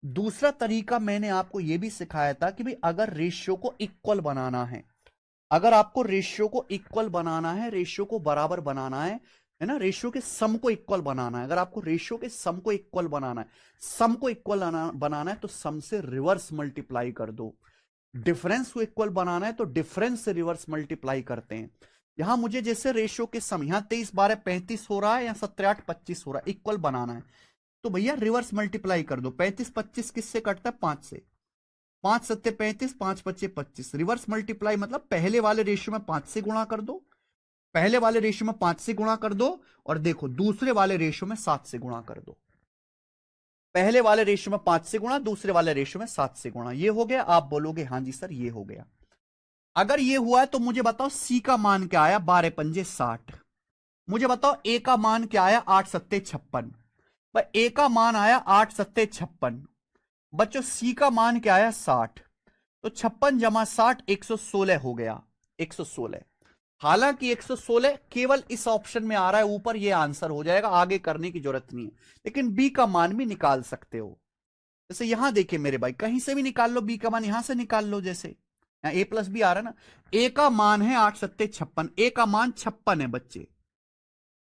दूसरा तरीका मैंने आपको यह भी सिखाया था कि भाई अगर रेशियो को इक्वल बनाना है, अगर आपको रेशियो को इक्वल बनाना है, रेशियो को बराबर बनाना है ना, रेशियो के सम को इक्वल बनाना है, अगर आपको रेशियो के सम को इक्वल बनाना है, सम को इक्वल बनाना है तो सम से रिवर्स मल्टीप्लाई कर दो। डिफरेंस को इक्वल बनाना है तो डिफरेंस से रिवर्स मल्टीप्लाई करते हैं। यहां मुझे जैसे रेशियो के सम, यहां 23 12 35 हो रहा है, यहां 17 8 25 हो रहा है, इक्वल बनाना है तो भैया रिवर्स मल्टीप्लाई कर दो। 35 25 किससे कटता है, 5 से, 5 सत्ते 35, 5 पच्चे 25। रिवर्स मल्टीप्लाई मतलब पहले वाले रेशियो में 5 से गुणा कर दो, पहले वाले रेशियो में 5 से गुणा कर दो, और देखो दूसरे वाले रेशियो में 7 से गुणा कर दो। पहले वाले रेशियो में 5 से गुणा, दूसरे वाले रेशियो में 7 से गुणा। ये हो गया, आप बोलोगे हां जी सर ये हो गया। अगर ये हुआ है तो मुझे बताओ सी का मान क्या आया, 12 पंजे 60। मुझे बताओ ए का मान क्या आया, 8 सत्ते 56। ए का मान आया 8 सत्ते 56। बच्चों सी का मान क्या आया, 60। तो 56 जमा 60 116 हो गया, 116। हालांकि 116 केवल इस ऑप्शन में आ रहा है ऊपर, ये आंसर हो जाएगा, आगे करने की जरूरत नहीं है। लेकिन बी का मान भी निकाल सकते हो। जैसे यहां देखिए मेरे भाई, कहीं से भी निकाल लो, बी का मान यहां से निकाल लो। जैसे यहां ए प्लस बी आ रहा है ना, ए का मान है 8 सत्ते 56, ए का मान 56 है बच्चे,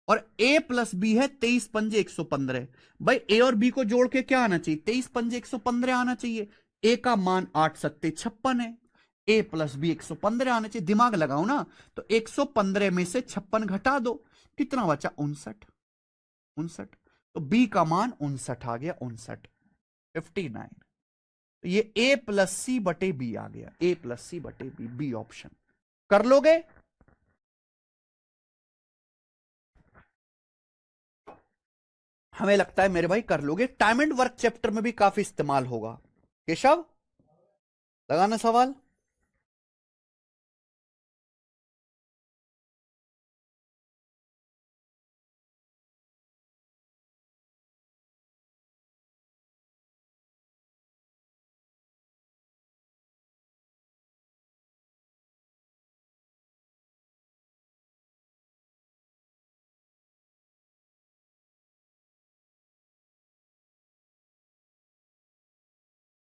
और ए प्लस बी है 23 पंजे 115। भाई ए और बी को जोड़ के क्या आना चाहिए, 23 पंजे 115 आना चाहिए। ए का मान 8 सत्ते 56 है, ए प्लस बी 115 आना चाहिए। दिमाग लगाओ ना, तो 115 में से 56 घटा दो, कितना बचा, 59, 59। तो बी का मान 59 आ गया, 59, 59। तो ये ए प्लस सी बटे बी आ गया, ए प्लस सी बटे बी, बी ऑप्शन। कर लोगे, हमें लगता है मेरे भाई कर लोगे। टाइम एंड वर्क चैप्टर में भी काफी इस्तेमाल होगा। केशव, लगाना सवाल।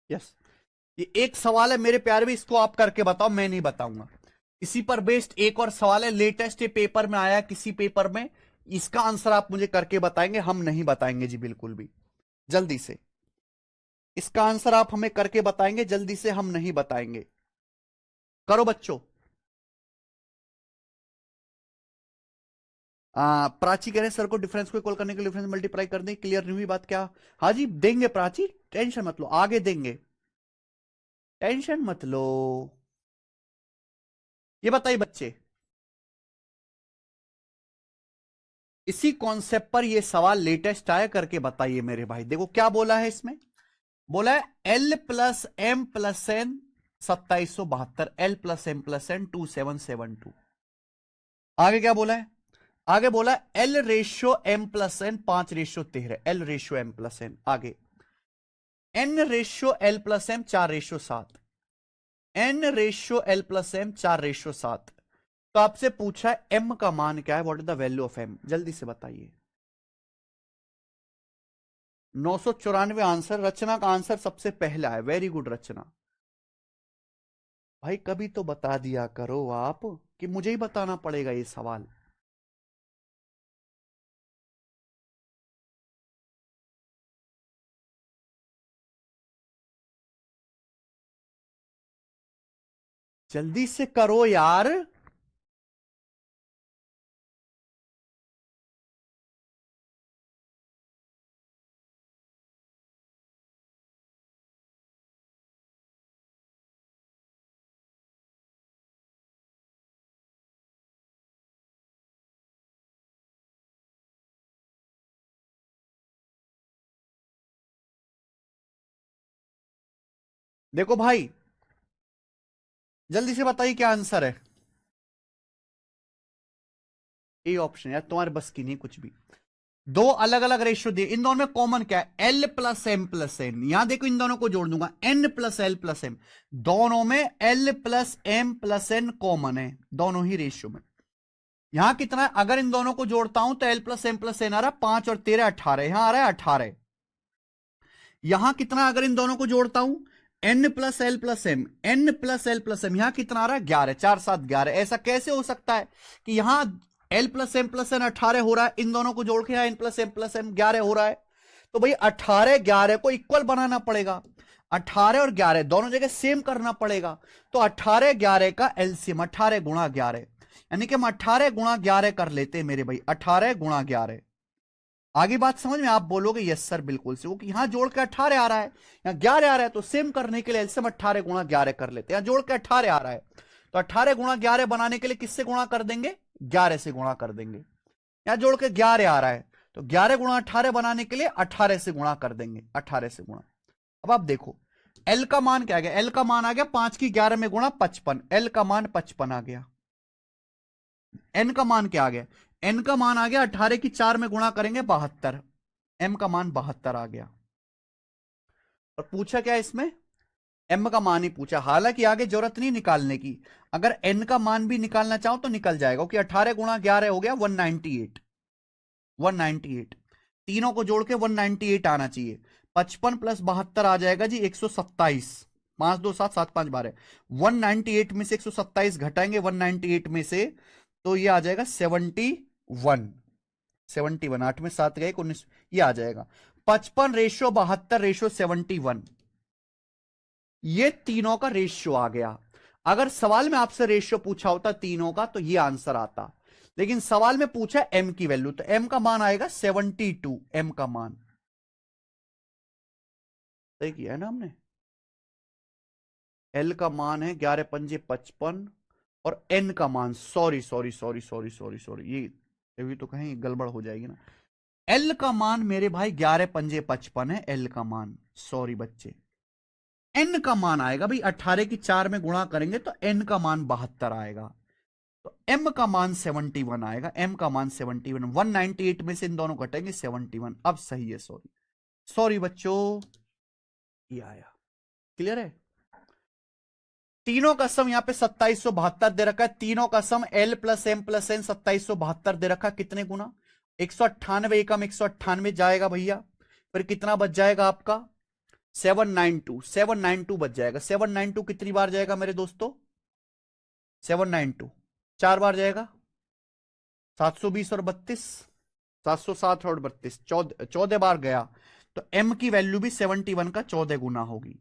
यस, ये एक सवाल है मेरे प्यारे भी, इसको आप करके बताओ, मैं नहीं बताऊंगा। इसी पर बेस्ड एक और सवाल है, लेटेस्ट पेपर में आया किसी पेपर में, इसका आंसर आप मुझे करके बताएंगे, हम नहीं बताएंगे जी बिल्कुल भी। जल्दी से इसका आंसर आप हमें करके बताएंगे, जल्दी से, हम नहीं बताएंगे। करो बच्चों। प्राची कह रहे हैं सर को डिफरेंस को इक्वल करने के लिए डिफरेंस मल्टीप्लाई कर दें, क्लियर नहीं हुई बात क्या। हाँ जी देंगे प्राची, टेंशन मत लो, आगे देंगे, टेंशन मत लो। ये बताइए बच्चे, इसी कॉन्सेप्ट पर ये सवाल लेटेस्ट आया, करके बताइए मेरे भाई। देखो क्या बोला है इसमें, बोला है L plus M plus N 2772, L plus M plus N 2772। आगे क्या बोला है, आगे बोला L ratio M plus N 5:13, L ratio M plus N. आगे N ratio L plus M 4:7, N ratio L plus M 4:7। तो आपसे पूछा है एम का मान क्या है, what is the value of M, जल्दी से बताइए। 994 आंसर, रचना का आंसर सबसे पहला है। वेरी गुड रचना। भाई कभी तो बता दिया करो आप, कि मुझे ही बताना पड़ेगा ये सवाल। जल्दी से करो यार। देखो भाई, जल्दी से बताइए क्या आंसर है। ए ऑप्शन यार, तुम्हारे बस की नहीं कुछ भी। दो अलग अलग रेशियो दिए, इन दोनों में कॉमन क्या है? L plus M plus N. यहां देखो इन दोनों को जोड़ दूंगा, N plus L plus M. दोनों में L plus M plus N common है, दोनों ही रेशियो में। यहां कितना है? अगर इन दोनों को जोड़ता हूं तो L plus M plus N आ रहा है 5 और 13 18, यहां आ रहा है 18। यहां कितना अगर इन दोनों को जोड़ता हूं? N plus L plus M, N plus L plus M, यहां कितना आ रहा है? 11, 4 7 11। ऐसा कैसे हो सकता है कि यहां L plus M plus N 18 हो रहा है, इन दोनों को जोड़ के यहां एन प्लस एम 11 हो रहा है? तो भाई 18 11 को इक्वल बनाना पड़ेगा। 18 और 11 दोनों जगह सेम करना पड़ेगा। तो 18 11 का एलसीएम 18 गुणा 11, यानी कि हम 18 गुणा 11 कर लेते हैं मेरे भाई, 18 गुणा 11। आगे बात समझ में? आप बोलोगे यस सर बिल्कुल से, वो कि यहां जोड़ के 18 आ रहा है, यहां 11 आ रहा है, तो सेम करने के लिए एलसीएम 18 गुणा 11 कर लेते हैं। यहां जोड़ के 18 आ रहा है, तो 18 गुणा 11 बनाने के लिए किससे गुणा कर देंगे? 11 से गुणा कर देंगे। यहां जोड़ के 11 आ रहा है, तो 11 गुणा 18 बनाने के लिए 18 से गुणा कर देंगे, 18 से गुणा। अब आप देखो एल का मान क्या आ गया? एल का मान आ गया 5 की 11 में गुणा 55, एल का मान 55 आ गया। एन का मान क्या आ गया? एन का मान आ गया 18 की 4 में गुणा करेंगे 72, एम का मान 72 आ गया। और पूछा क्या इसमें? एम का मान ही पूछा, हालांकि आगे जरूरत नहीं निकालने की। अगर एन का मान भी निकालना चाहो तो निकल जाएगा, क्योंकि 18 गुणा 11 हो गया 198। 198 तीनों को जोड़ के 198 आना चाहिए। 55 प्लस 72 आ जाएगा जी 127। 5 2 7 7 5 12। 198 में से 127 घटाएंगे 198 में से, तो ये आ जाएगा 71। 71, 8 में 7 गए 19, ये आ जाएगा 55 रेशियो 72 रेशियो 71। ये तीनों का रेशियो आ गया। अगर सवाल में आपसे रेशियो पूछा होता तीनों का तो ये आंसर आता, लेकिन सवाल में पूछा एम की वैल्यू, तो एम का मान आएगा 72। एम का मान सही किया है ना हमने। एल का मान है 11 पंजे 55, और एन का मान, sorry sorry sorry sorry sorry sorry, ये भी तो कहीं गड़बड़ हो जाएगी ना। एल का मान मेरे भाई 11 पंजे 55 है एल का मान, सॉरी बच्चे। एन का मान आएगा भाई 18 की 4 में गुणा करेंगे तो एन का मान 72 आएगा। तो एम का मान 71 आएगा, एम का मान 71। 198 में से इन दोनों घटेंगे 71। अब सही है, सॉरी सॉरी बच्चों, ये आया। क्लियर है? तीनों का सम यहां पे 2772 दे रखा है। तीनों का sum L plus M plus N 2772 दे रखा है। कितने गुना? 198 एकम 198 जाएगा भैया, फिर कितना बच जाएगा आपका? 792। 792 बच जाएगा। 792 कितनी बार जाएगा मेरे दोस्तों? 792 4 बार जाएगा। 720 और 32, 707 और 32, 14 बार गया। तो एम की वैल्यू भी 71 का 14 गुना होगी,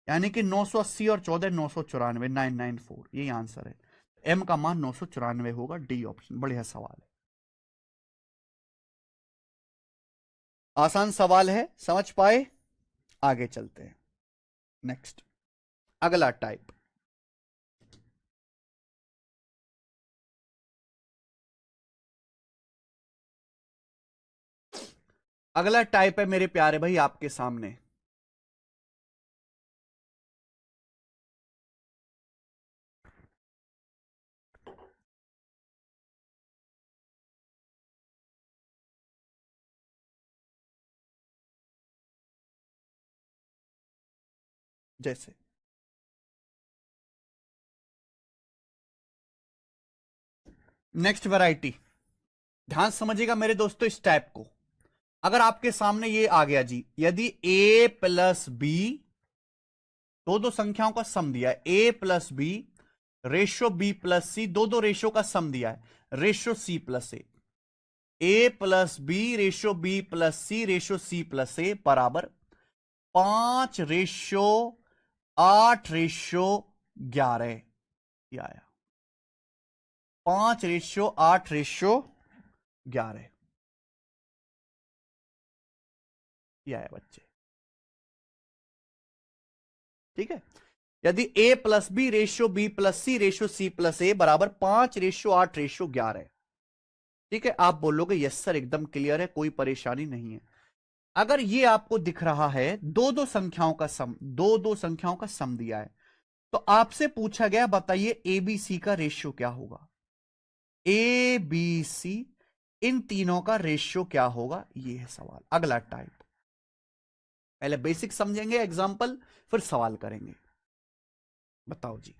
यानी कि 980 और 14 994, 994, यही आंसर है। एम का मान 994 होगा, डी ऑप्शन। बढ़िया सवाल है, आसान सवाल है, समझ पाए? आगे चलते हैं। नेक्स्ट, अगला टाइप। अगला टाइप है मेरे प्यारे भाई आपके सामने। जैसे नेक्स्ट वैरायटी, ध्यान समझिएगा मेरे दोस्तों इस टाइप को। अगर आपके सामने ये आ गया जी, यदि a प्लस बी, दो संख्याओं का सम दिया है, a plus B ratio b plus C, दो रेशो का सम दिया है, ratio c plus A plus B ratio B plus C ratio C plus A बराबर 5:8:11 ये आया। 5:8:11 ये आया बच्चे। ठीक है, यदि a plus B ratio B plus C ratio C plus A बराबर 5:8:11। ठीक है, आप बोलोगे यस सर एकदम क्लियर है, कोई परेशानी नहीं है। अगर ये आपको दिख रहा है दो संख्याओं का सम, दो संख्याओं का सम दिया है, तो आपसे पूछा गया बताइए एबीसी का रेशियो क्या होगा। ए बी सी इन तीनों का रेशियो क्या होगा, ये है सवाल। अगला टाइप, पहले बेसिक समझेंगे एग्जांपल, फिर सवाल करेंगे। बताओ जी,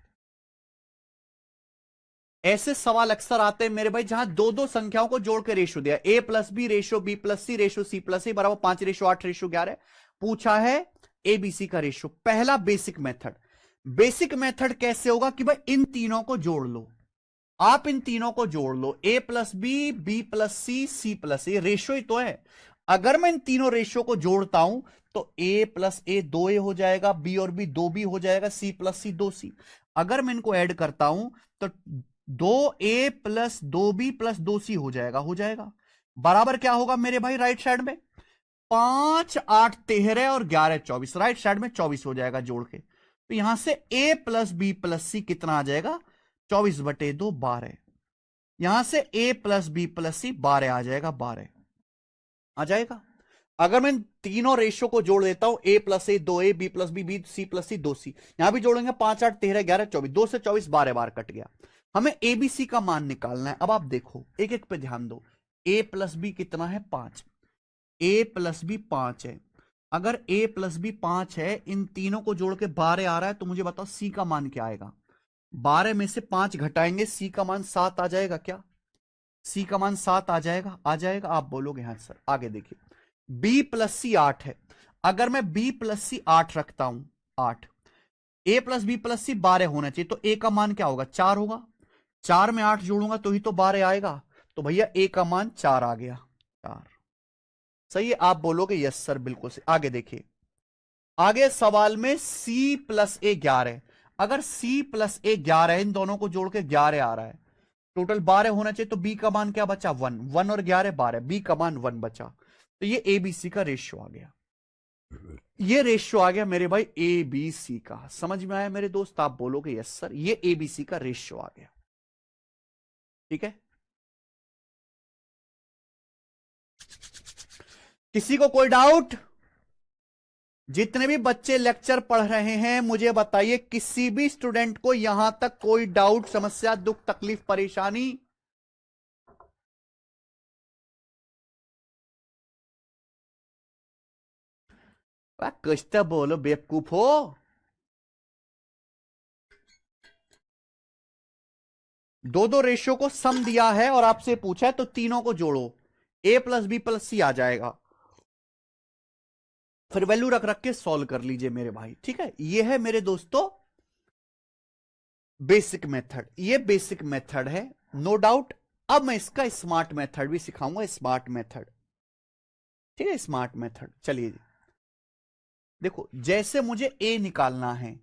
ऐसे सवाल अक्सर आते हैं मेरे भाई जहां दो संख्याओं को जोड़ के रेशियो दिया, A plus B ratio B plus C ratio C plus A बराबर 5:8:11 पूछा है एबीसी का रेशियो। पहला बेसिक मेथड, बेसिक मेथड कैसे होगा कि भाई इन तीनों को जोड़ लो, आप इन तीनों को जोड़ लो, ए प्लस बी बी प्लस सी सी प्लस ए, रेशियो ही तो है। अगर मैं इन तीनों रेशियो को जोड़ता हूं तो ए प्लस ए 2a हो जाएगा, बी और बी 2b हो जाएगा, सी प्लस सी 2c। अगर मैं इनको ऐड करता हूं तो 2a plus 2b plus 2c हो जाएगा, हो जाएगा बराबर क्या होगा मेरे भाई राइट साइड में 5 8 13 और 11 24, राइट साइड में 24 हो जाएगा जोड़ के। तो यहां से a प्लस बी प्लस सी कितना आ जाएगा 24/2 12। यहां से a प्लस बी प्लस सी 12 आ जाएगा, 12 आ जाएगा। अगर मैं तीनों रेशियो को जोड़ देता हूं a plus A 2a B plus B B C plus C 2c, यहां भी जोड़ेंगे 5 8 13 11 24, 2 से 24 12 बार कट गया। हमें एबीसी का मान निकालना है। अब आप देखो एक एक पे ध्यान दो, a प्लस बी कितना है 5, a प्लस बी 5 है। अगर a प्लस बी 5 है, इन तीनों को जोड़ के 12 आ रहा है, तो मुझे बताओ c का मान क्या आएगा। 12 में से 5 घटाएंगे, c का मान 7 आ जाएगा क्या, c का मान 7 आ जाएगा, आ जाएगा। आप बोलोगे हाँ सर। आगे देखिए, b प्लस सी 8 है। अगर मैं b प्लस सी 8 रखता हूं, 8, a प्लस बी प्लस सी 12 होना चाहिए, तो a का मान क्या होगा 4 होगा। 4 में 8 जोड़ूंगा तो ही तो 12 आएगा, तो भैया a का मान 4 आ गया, 4 सही है। आप बोलोगे यस सर बिल्कुल सही। आगे देखिए, आगे सवाल में c प्लस ए 11, अगर c प्लस ए 11 इन दोनों को जोड़ के 11 आ रहा है, टोटल 12 होना चाहिए, तो b का मान क्या बचा 1, 1 और 11 12, b का मान 1 बचा। तो ये एबीसी का रेशियो आ गया, ये रेशियो आ गया मेरे भाई एबीसी का। समझ में आया मेरे दोस्त, आप बोलोगे यस सर, ये एबीसी का रेशियो आ गया। ठीक है, किसी को कोई डाउट। जितने भी बच्चे लेक्चर पढ़ रहे हैं मुझे बताइए, किसी भी स्टूडेंट को यहां तक कोई डाउट समस्या दुख तकलीफ परेशानी। कुछ तो बोलो बेवकूफ हो। दो रेशियो को सम दिया है और आपसे पूछा है तो तीनों को जोड़ो, a प्लस बी प्लस सी आ जाएगा, फिर वैल्यू रख रख के सॉल्व कर लीजिए मेरे भाई। ठीक है, ये है मेरे दोस्तों बेसिक मेथड, ये बेसिक मेथड है नो डाउट। अब मैं इसका स्मार्ट मेथड भी सिखाऊंगा, स्मार्ट मेथड। ठीक है, स्मार्ट मेथड। चलिए देखो, जैसे मुझे a निकालना है,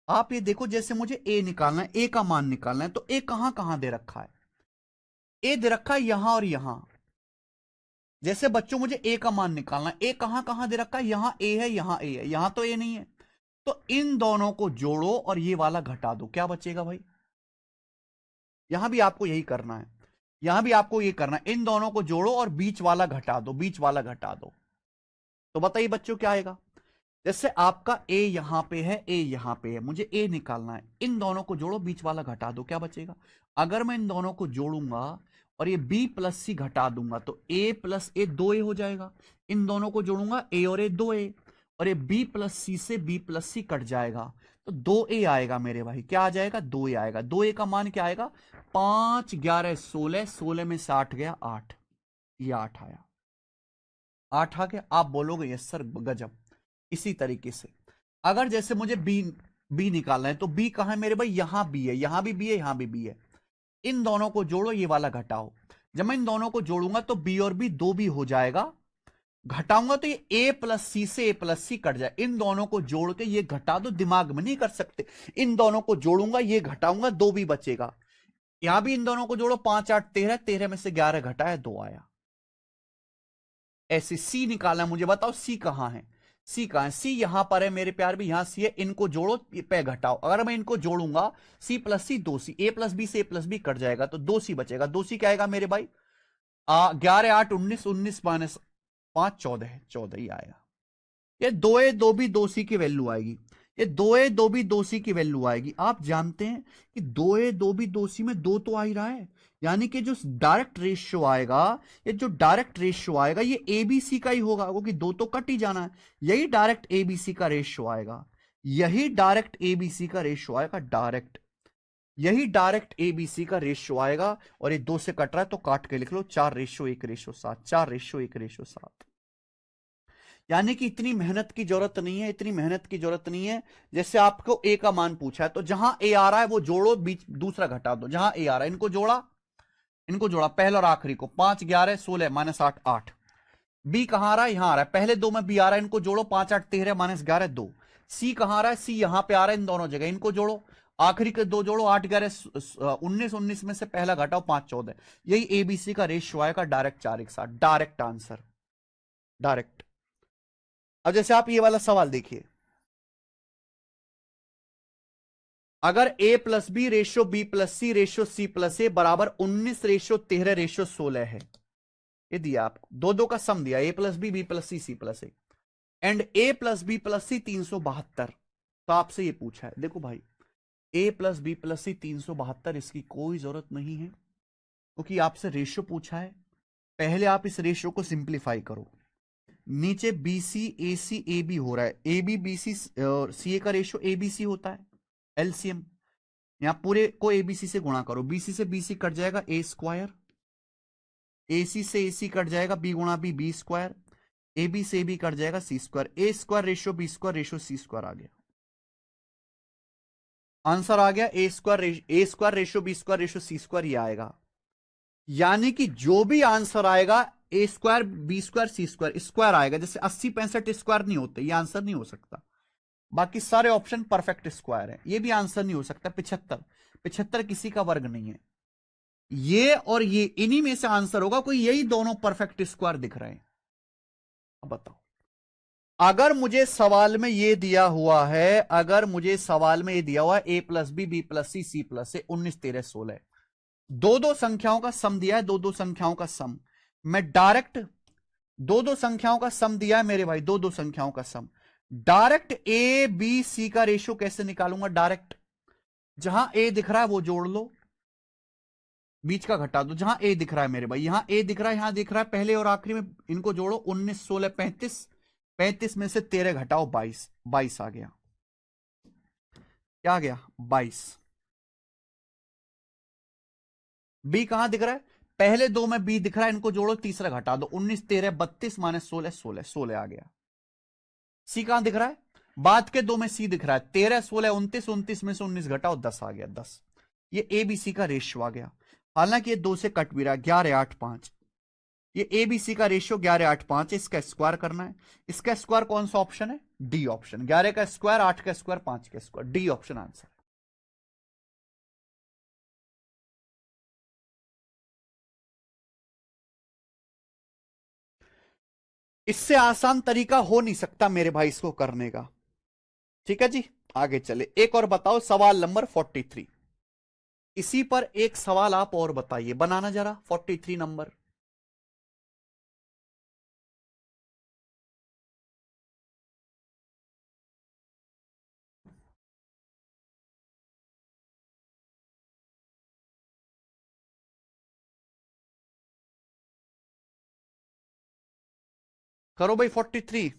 आप ये देखो जैसे मुझे a निकालना है, a का मान निकालना है, तो a कहां कहां दे रखा है, a दे रखा है यहां और यहां। जैसे बच्चों मुझे a का मान निकालना है, a कहां कहां दे रखा है, यहां a है यहां a है, यहां तो a नहीं है, तो इन दोनों को जोड़ो और ये वाला घटा दो, क्या बचेगा भाई। यहां भी आपको यही करना है, यहां भी आपको ये करना है, इन दोनों को जोड़ो और बीच वाला घटा दो, बीच वाला घटा दो। तो बताइए बच्चों क्या आएगा। जैसे आपका a यहां पे है, a यहां पे है, मुझे a निकालना है, इन दोनों को जोड़ो बीच वाला घटा दो, क्या बचेगा। अगर मैं इन दोनों को जोड़ूंगा और ये b प्लस सी घटा दूंगा तो a प्लस ए 2a हो जाएगा। इन दोनों को जोड़ूंगा a और a 2a, और ये b प्लस सी से b प्लस सी कट जाएगा, तो 2a आएगा मेरे भाई। क्या आ जाएगा 2a आएगा। 2a का मान क्या आएगा 5 11 16, 16 में से 8 गया 8, ये 8 आया। 8 आ गया, आप बोलोगे यस सर गजब। इसी तरीके से अगर जैसे मुझे बी निकालना है, तो बी कहां है मेरे भाई, यहां बी है, यहां भी बी है, यहां भी बी है। इन दोनों को जोड़ो, ये वाला घटाओ। जब मैं इन दोनों को जोड़ूंगा तो बी और बी दो भी हो जाएगा, घटाऊंगा तो ये ए प्लस सी से ए प्लस सी कट जाए। इन दोनों को जोड़ के ये घटा दो, दिमाग में नहीं कर सकते। इन दोनों को जोड़ूंगा, ये घटाऊंगा, दो भी बचेगा। यहां भी इन दोनों को जोड़ो, 5 8 13, 13 में से 11 घटाया, 2 आया। ऐसे सी निकालना, मुझे बताओ सी कहां है, सी कहां है, सी यहां पर है मेरे प्यार भी, यहां सी है, इनको जोड़ो पे घटाओ। अगर मैं इनको जोड़ूंगा सी प्लस सी, 2 सी, ए प्लस बी से ए प्लस बी कट जाएगा, तो 2 सी बचेगा। 2 सी क्या आएगा मेरे भाई, 11 8 19, 19 माइनस 5 14 है, 14 ही आएगा। ये दो ए दो बी दो सी की वैल्यू आएगी, ये दो ए दो बी दो सी की वैल्यू आएगी। आप जानते हैं कि दो ए दो बी दो सी में दो तो आ ही रहा है, यानी कि जो डायरेक्ट रेशियो आएगा, ये जो डायरेक्ट रेशियो आएगा ये एबीसी का ही होगा, क्योंकि दो तो कट ही जाना है। यही डायरेक्ट एबीसी का रेशियो आएगा, यही डायरेक्ट एबीसी का रेशियो आएगा, डायरेक्ट यही डायरेक्ट एबीसी का रेशियो आएगा। और ये दो से कट रहा है तो काट के लिख लो, 4:1:7, 4:1:7। यानी कि इतनी मेहनत की जरूरत नहीं है, इतनी मेहनत की जरूरत नहीं है। जैसे आपको ए का मान पूछा है, तो जहां ए आ रहा है वो जोड़ो, बीच दूसरा घटा दो। जहां ए आ रहा है इनको जोड़ा पहले और आखिरी को, 5 11 16 माइनस 8 8। बी कहां आ रहा है, यहां आ रहा है, पहले दो में बी आ रहा है, इनको जोड़ो, 5 8 13 माइनस 11 2। सी कहां आ रहा है, सी यहां पे आ रहा है, इन दोनों जगह इनको जोड़ो, आखिरी के दो जोड़ो, 8 11 19, 19 में से पहला घटाओ, 5 14। यही एबीसी का रेशियो आएगा, डायरेक्ट 4:1:7, डायरेक्ट आंसर, डायरेक्ट। अब जैसे आप ये वाला सवाल देखिए, अगर a plus B ratio B plus C ratio C plus A बराबर 19:13:16 है, ये दिया आपको, दो दो का सम दिया, a plus B plus C plus A, and a plus B plus C 372। तो आपसे ये पूछा है, देखो भाई, a plus B plus C 372, इसकी कोई जरूरत नहीं है, क्योंकि आपसे रेशियो पूछा है। पहले आप इस रेशियो को सिंप्लीफाई करो, नीचे B C A C A B हो रहा है, ए बी बी सी सी ए का रेशियो ए बी सी होता है, एलसीएम। यहां पूरे को एबीसी से गुणा करो, बीसी से बीसी कट जाएगा ए स्क्वायर, एसी से एसी कट जाएगा बी गुणा B B square, A B से बी कट जाएगा C square, A square ratio B square ratio C square आ गया, आंसर आ गया। A square ratio B square ratio C square ये आएगा। यानी कि जो भी आंसर आएगा, A square B square C square square आएगा। जैसे 80 65 स्क्वायर नहीं होते, ये आंसर नहीं हो सकता। बाकी सारे ऑप्शन परफेक्ट स्क्वायर है, ये भी आंसर नहीं हो सकता। 75 75 किसी का वर्ग नहीं है, ये और ये इन्हीं में से आंसर होगा, कोई यही दोनों परफेक्ट स्क्वायर दिख रहे हैं। अब बताओ, अगर मुझे सवाल में ये दिया हुआ है, अगर मुझे सवाल में ये दिया हुआ है A plus B plus C plus से 19 13 16, दो दो संख्याओं का सम दिया है, दो दो संख्याओं का सम, मैं डायरेक्ट दो दो संख्याओं का सम दिया है मेरे भाई, दो दो संख्याओं का सम, डायरेक्ट ए बी सी का रेशियो कैसे निकालूंगा, डायरेक्ट जहां ए दिख रहा है वो जोड़ लो, बीच का घटा दो। जहां ए दिख रहा है मेरे भाई, यहां ए दिख रहा है, यहां दिख रहा है, पहले और आखिरी में इनको जोड़ो, 19 16 35, 35 में से 13 घटाओ 22, 22 आ गया। क्या आ गया, 22। बी कहां दिख रहा है, पहले दो में बी दिख रहा है, इनको जोड़ो, तीसरा घटा दो, 19 13 32 माइनस 16 16 16 आ गया। सी कहां दिख रहा है, बाद के दो में सी दिख रहा है, 13 16 29, 29 में से 19 घटाओ, 10 आ गया, 10। ये ए बी सी का रेशियो आ गया। हालांकि ये दो से कट भी रहा है, 11 8 5। ये एबीसी का रेशियो 11 8 5, इसका स्क्वायर करना है। इसका स्क्वायर कौन सा ऑप्शन है, डी ऑप्शन, 11 का स्क्वायर 8 का स्क्वायर 5 का स्क्वायर, डी ऑप्शन आंसर। इससे आसान तरीका हो नहीं सकता मेरे भाई इसको करने का। ठीक है जी, आगे चले, एक और बताओ, सवाल नंबर 43। इसी पर एक सवाल आप और बताइए, बनाना जरा 43 नंबर। करो भाई 43।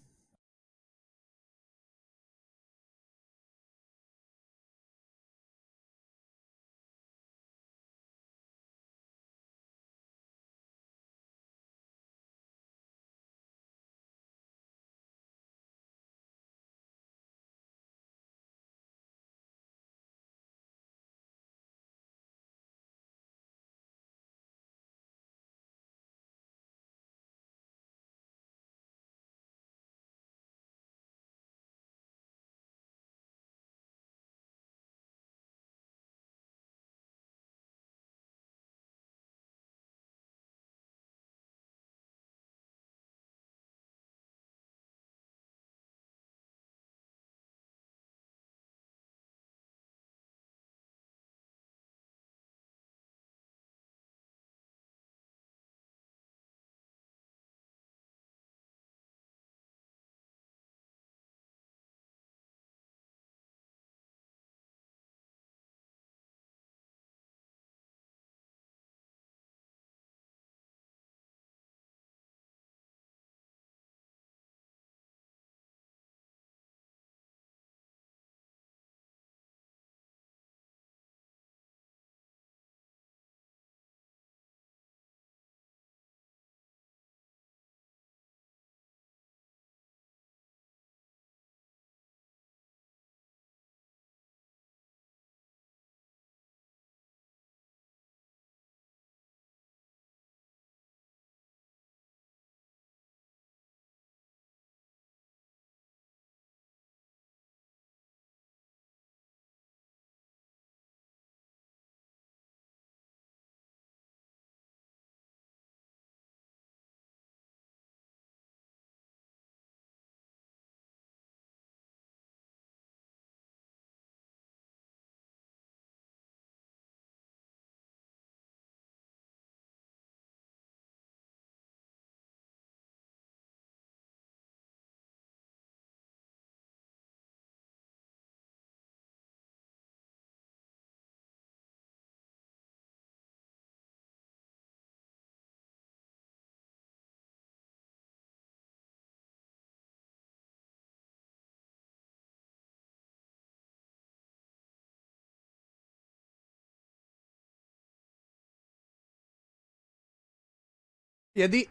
यदि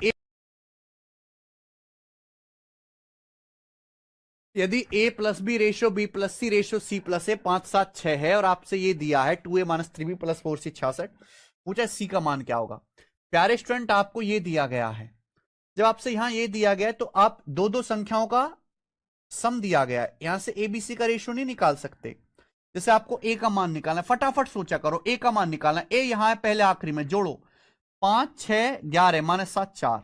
A plus B ratio B plus C ratio C plus A 5 7 6 है और आपसे ये दिया है 2a minus 3b plus 4c 66, पूछा सी का मान क्या होगा। प्यारे स्टूडेंट आपको ये दिया गया है, जब आपसे यहां ये दिया गया है तो आप दो दो संख्याओं का सम दिया गया है, यहां से एबीसी का रेशो नहीं निकाल सकते। जैसे आपको ए का मान निकालना है, फटाफट सोचा करो, ए का मान निकालना है, ए यहां है पहले आखिरी में, जोड़ो 5 6 11 माइनस 7 4।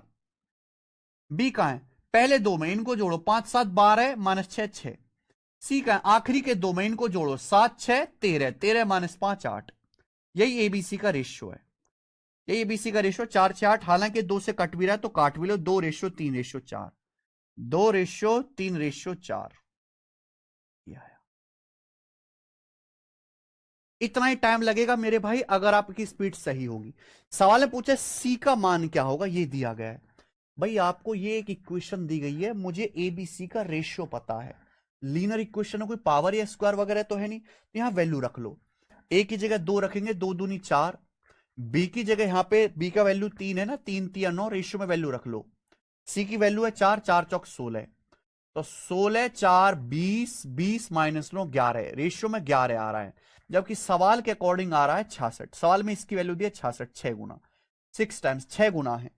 बी का है पहले दो में, इनको जोड़ो 5 7 12 माइनस 6 6। सी का है आखिरी के दो में, इनको जोड़ो 7 6 13 13 माइनस 5 8। यही एबीसी का रेशियो है, यही एबीसी का रेशियो 4 6 8। हालांकि 2 से कट भी रहा है तो काट भी लो, 2 रेशियो 3 रेशियो 4, 2 रेशियो 3 रेशियो 4। इतना ही टाइम लगेगा मेरे भाई अगर आपकी स्पीड सही होगी। सवाल में पूछा सी का मान क्या होगा, ये दिया गया है। भाई आपको ये एक इक्वेशन दी गई है, मुझे एबीसी का रेशियो पता है। लीनियर इक्वेशन में कोई पावर या स्क्वायर वगैरह तो है नहीं, तो यहां वैल्यू रख लो। ए की जगह 2 रखेंगे, 2 दूनी 4। बी की जगह यहां पे बी का वैल्यू 3 है ना, 3 3 9, रेशियो में वैल्यू रख लो। सी की वैल्यू है 4 4 चौक 16, तो 16 4 20 20 माइनस 9 11, रेशियो में 11 आ रहा है, जबकि सवाल के अकॉर्डिंग आ रहा है 66। सवाल में इसकी वैल्यू दी है 66, 6 गुना, 6 टाइम्स 6 गुना है।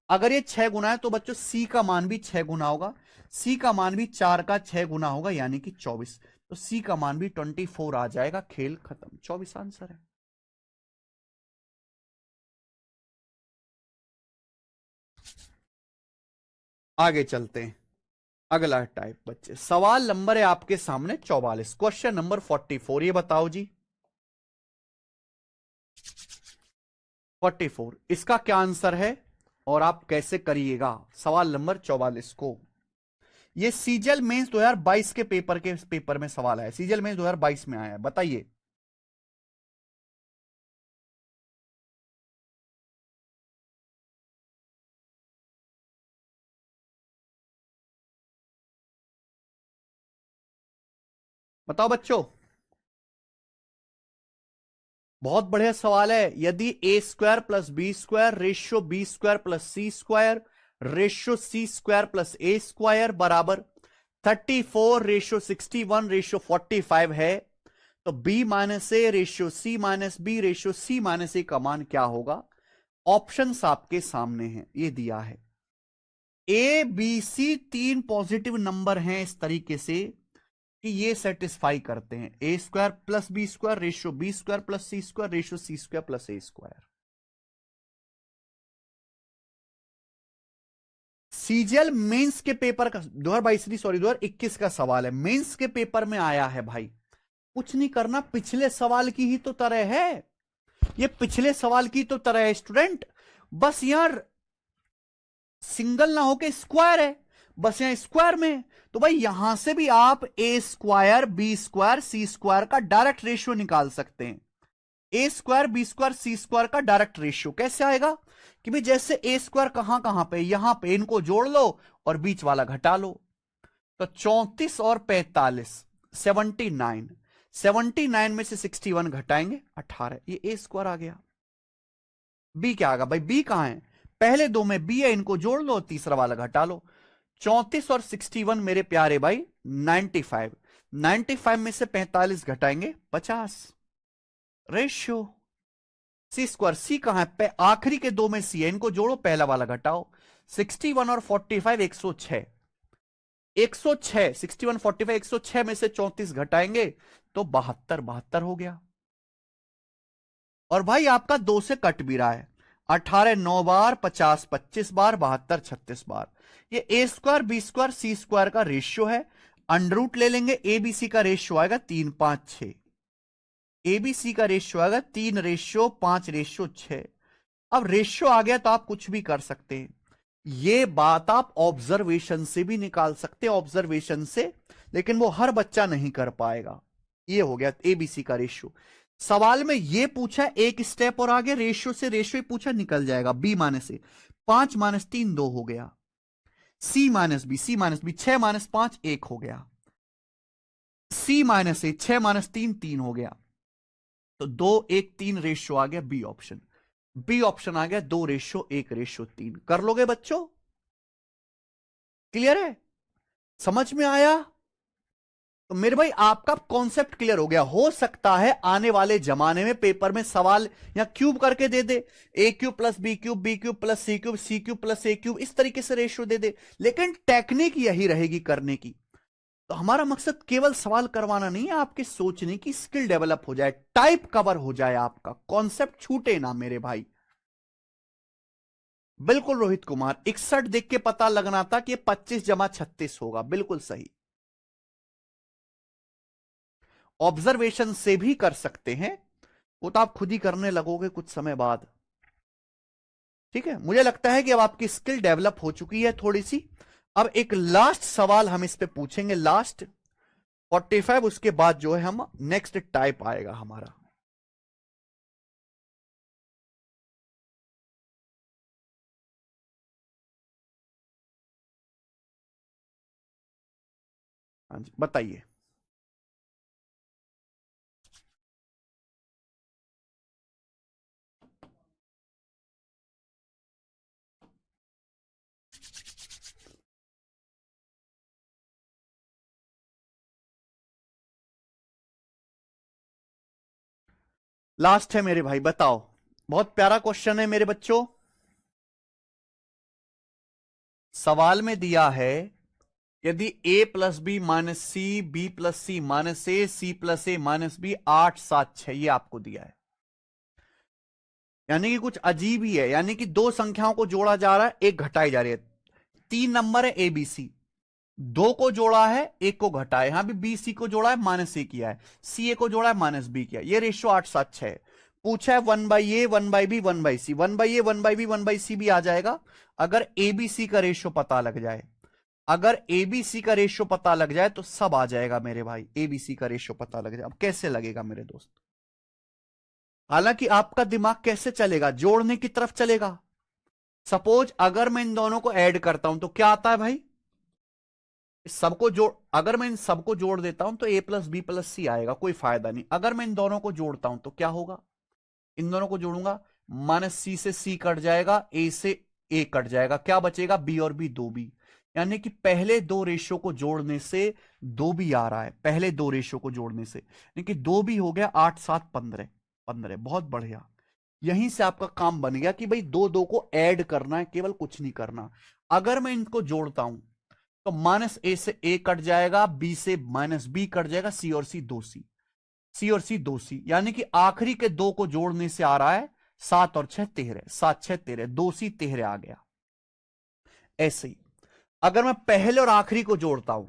अगर ये 6 गुना है तो बच्चों सी का मान भी 6 गुना होगा, सी का मान भी 4 का 6 गुना होगा, यानी कि 24। तो सी का मान भी 24 आ जाएगा, खेल खत्म, 24 आंसर है। आगे चलते हैं, अगला टाइप बच्चे, सवाल नंबर है आपके सामने 44, क्वेश्चन नंबर 44। ये बताओ जी 44 इसका क्या आंसर है और आप कैसे करिएगा सवाल नंबर 44 को। ये सीजल मेंस 2022 के पेपर में सवाल है, सीजल मेंस 2022 में आया है, बताइए। बताओ बच्चों, बहुत बढ़िया सवाल है। यदि A square plus B square ratio B square plus C square ratio C square plus A square बराबर 34 रेशियो 61 रेशियो 45 है, तो B minus A ratio C minus B ratio C minus A का मान क्या होगा। ऑप्शंस आपके सामने हैं, ये दिया है। A B C 3 positive number हैं इस तरीके से कि ये सेटिस्फाई करते हैं, A square plus B square ratio B square plus C square ratio C square plus A square. CGL mains के पेपर का 2022 सॉरी 2021 का सवाल है, मेंस के पेपर में आया है भाई। कुछ नहीं करना, पिछले सवाल की ही तो तरह है, ये पिछले सवाल की तो तरह है स्टूडेंट, बस यहां सिंगल ना होके स्क्वायर है, बस यहां स्क्वायर में। तो भाई यहां से भी आप ए square B square C square का डायरेक्ट रेशियो निकाल सकते हैं। A square B square C square का डायरेक्ट रेशियो कैसे आएगा कि भाई जैसे ए स्क्वायर कहां कहां पे, यहां पे इनको जोड़ लो और बीच वाला घटा लो, तो 34 और 45 79, 79 में से 61 घटाएंगे 18, ये ए स्क्वायर आ गया। बी क्या आएगा भाई, बी कहां है, पहले दो में बी है, इनको जोड़ लो, तीसरा वाला घटा लो। 34 और 61 मेरे प्यारे भाई 95, 95 में से 45 घटाएंगे 50, रेशियो सी स्क्वायर, सी कहां है, आखिरी के दो में सी है, इनको जोड़ो, पहला वाला घटाओ। 61 और 45 106, 106 61 45 106 में से 34 घटाएंगे तो 72, 72 हो गया। और भाई आपका 2 से कट भी रहा है, 18 9 बार, 50 25 बार, 72 36 बार। ये ए square B square C square का रेशियो है, अंडर रूट ले लेंगे, ए बी सी का रेशियो आएगा 3 5 6, एबीसी का रेशियो आएगा 3 रेशियो 5 रेशियो 6। अब रेशियो आ गया तो आप कुछ भी कर सकते हैं, ये बात आप ऑब्जर्वेशन से भी निकाल सकते हैं, ऑब्जर्वेशन से, लेकिन वो हर बच्चा नहीं कर पाएगा। ये हो गया एबीसी का रेशियो। सवाल में ये पूछा एक स्टेप और आगे रेशियो से रेशियो पूछा, निकल जाएगा। बी माइनस ए 5 माइनस 3 2 हो गया, सी माइनस बी 6 माइनस 5 1 हो गया, सी माइनस ए 6 माइनस 3 3 हो गया, तो 2 1 3 रेशियो आ गया, बी ऑप्शन। बी ऑप्शन आ गया 2:1:3। कर लोगे बच्चों? क्लियर है? समझ में आया? तो मेरे भाई आपका कॉन्सेप्ट क्लियर हो गया। हो सकता है आने वाले जमाने में पेपर में सवाल या क्यूब करके दे दे, A cube plus B cube, B cube plus C cube, C cube plus A cube, इस तरीके से रेशियो दे दे, लेकिन टेक्निक यही रहेगी करने की। तो हमारा मकसद केवल सवाल करवाना नहीं है, आपके सोचने की स्किल डेवलप हो जाए, टाइप कवर हो जाए, आपका कॉन्सेप्ट छूटे ना मेरे भाई। बिल्कुल रोहित कुमार, 61 देख के पता लगना था कि 25 जमा 36 होगा, बिल्कुल सही। ऑब्जर्वेशन से भी कर सकते हैं, वो तो आप खुद ही करने लगोगे कुछ समय बाद। ठीक है, मुझे लगता है कि अब आपकी स्किल डेवलप हो चुकी है थोड़ी सी। अब एक लास्ट सवाल हम इस पे पूछेंगे, लास्ट 45, उसके बाद जो है हम नेक्स्ट टाइप आएगा हमारा। हाँ जी, बताइए। लास्ट है मेरे भाई, बताओ। बहुत प्यारा क्वेश्चन है मेरे बच्चों। सवाल में दिया है, यदि a plus B minus C, B plus C minus A, C plus A minus B, 8 7 6, ये आपको दिया है। यानी कि कुछ अजीब ही है, यानी कि दो संख्याओं को जोड़ा जा रहा है, एक घटाई जा रही है। 3 नंबर है ए बी सी, दो को जोड़ा है, एक को घटा है। यहां भी बी सी को जोड़ा है, माइनस ए किया है, सी ए को जोड़ा है, माइनस बी किया है। ये रेशियो 8 7 6 है। पूछा है 1/a 1/b 1/c, 1/a 1/b 1/c भी आ जाएगा अगर एबीसी का रेशियो पता लग जाए। अगर एबीसी का रेशियो पता लग जाए तो सब आ जाएगा मेरे भाई। एबीसी का रेशियो पता लग जाए, अब कैसे लगेगा मेरे दोस्त? हालांकि आपका दिमाग कैसे चलेगा, जोड़ने की तरफ चलेगा। सपोज अगर मैं इन दोनों को ऐड करता हूं तो क्या आता है भाई? सबको जोड़, अगर मैं इन सबको जोड़ देता हूं तो a प्लस बी प्लस सी आएगा, कोई फायदा नहीं। अगर मैं इन दोनों को जोड़ता हूं तो क्या होगा? इन दोनों को जोड़ूंगा, माइनस सी से सी कट जाएगा, ए से ए कट जाएगा, क्या बचेगा? बी और बी, दो बी। यानी कि पहले दो रेशियो को जोड़ने से दो बी आ रहा है, पहले दो रेशियो को जोड़ने से। यानी कि दो बी हो गया, 8 7 15, 15, बहुत बढ़िया। यहीं से आपका काम बन गया कि भाई दो दो को ऐड करना है, केवल कुछ नहीं करना। अगर मैं इनको जोड़ता हूं तो माइनस ए से ए कट जाएगा, बी से माइनस बी कट जाएगा, सी और सी दो सी, सी और सी दो सी। यानी कि आखिरी के दो को जोड़ने से आ रहा है 7 और 6 13, 7 6 13, दो सी 13 आ गया। ऐसे ही अगर मैं पहले और आखिरी को जोड़ता हूं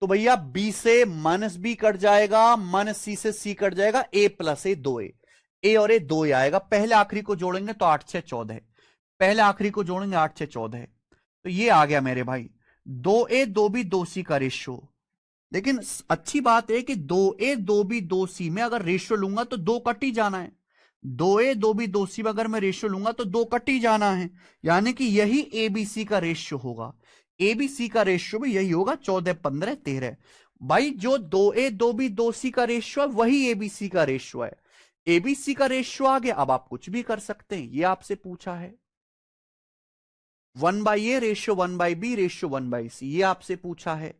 तो भैया बी से माइनस बी कट जाएगा, माइनस सी से सी कट जाएगा, ए प्लस ए, दो ए और ए दो ए आएगा। पहले आखिरी को जोड़ेंगे तो 8 6 14, पहले आखिरी को जोड़ेंगे 8 6 14, तो ये आ गया मेरे भाई 2a 2b 2c का रेशियो। लेकिन अच्छी बात है कि 2a 2b 2c में अगर रेशियो लूंगा तो दो कट ही जाना है। 2a 2b 2c में अगर मैं रेशियो लूंगा तो दो कट ही जाना है, यानी कि यही एबीसी का रेशियो होगा। एबीसी का रेशियो भी यही होगा, 14 15 13। भाई जो 2a 2b 2c का रेशियो है वही एबीसी का रेशियो है। एबीसी का रेशियो आ गया, अब आप कुछ भी कर सकते हैं, ये आपसे पूछा है। 1/a ratio 1/b ratio 1/c, ये आपसे पूछा है।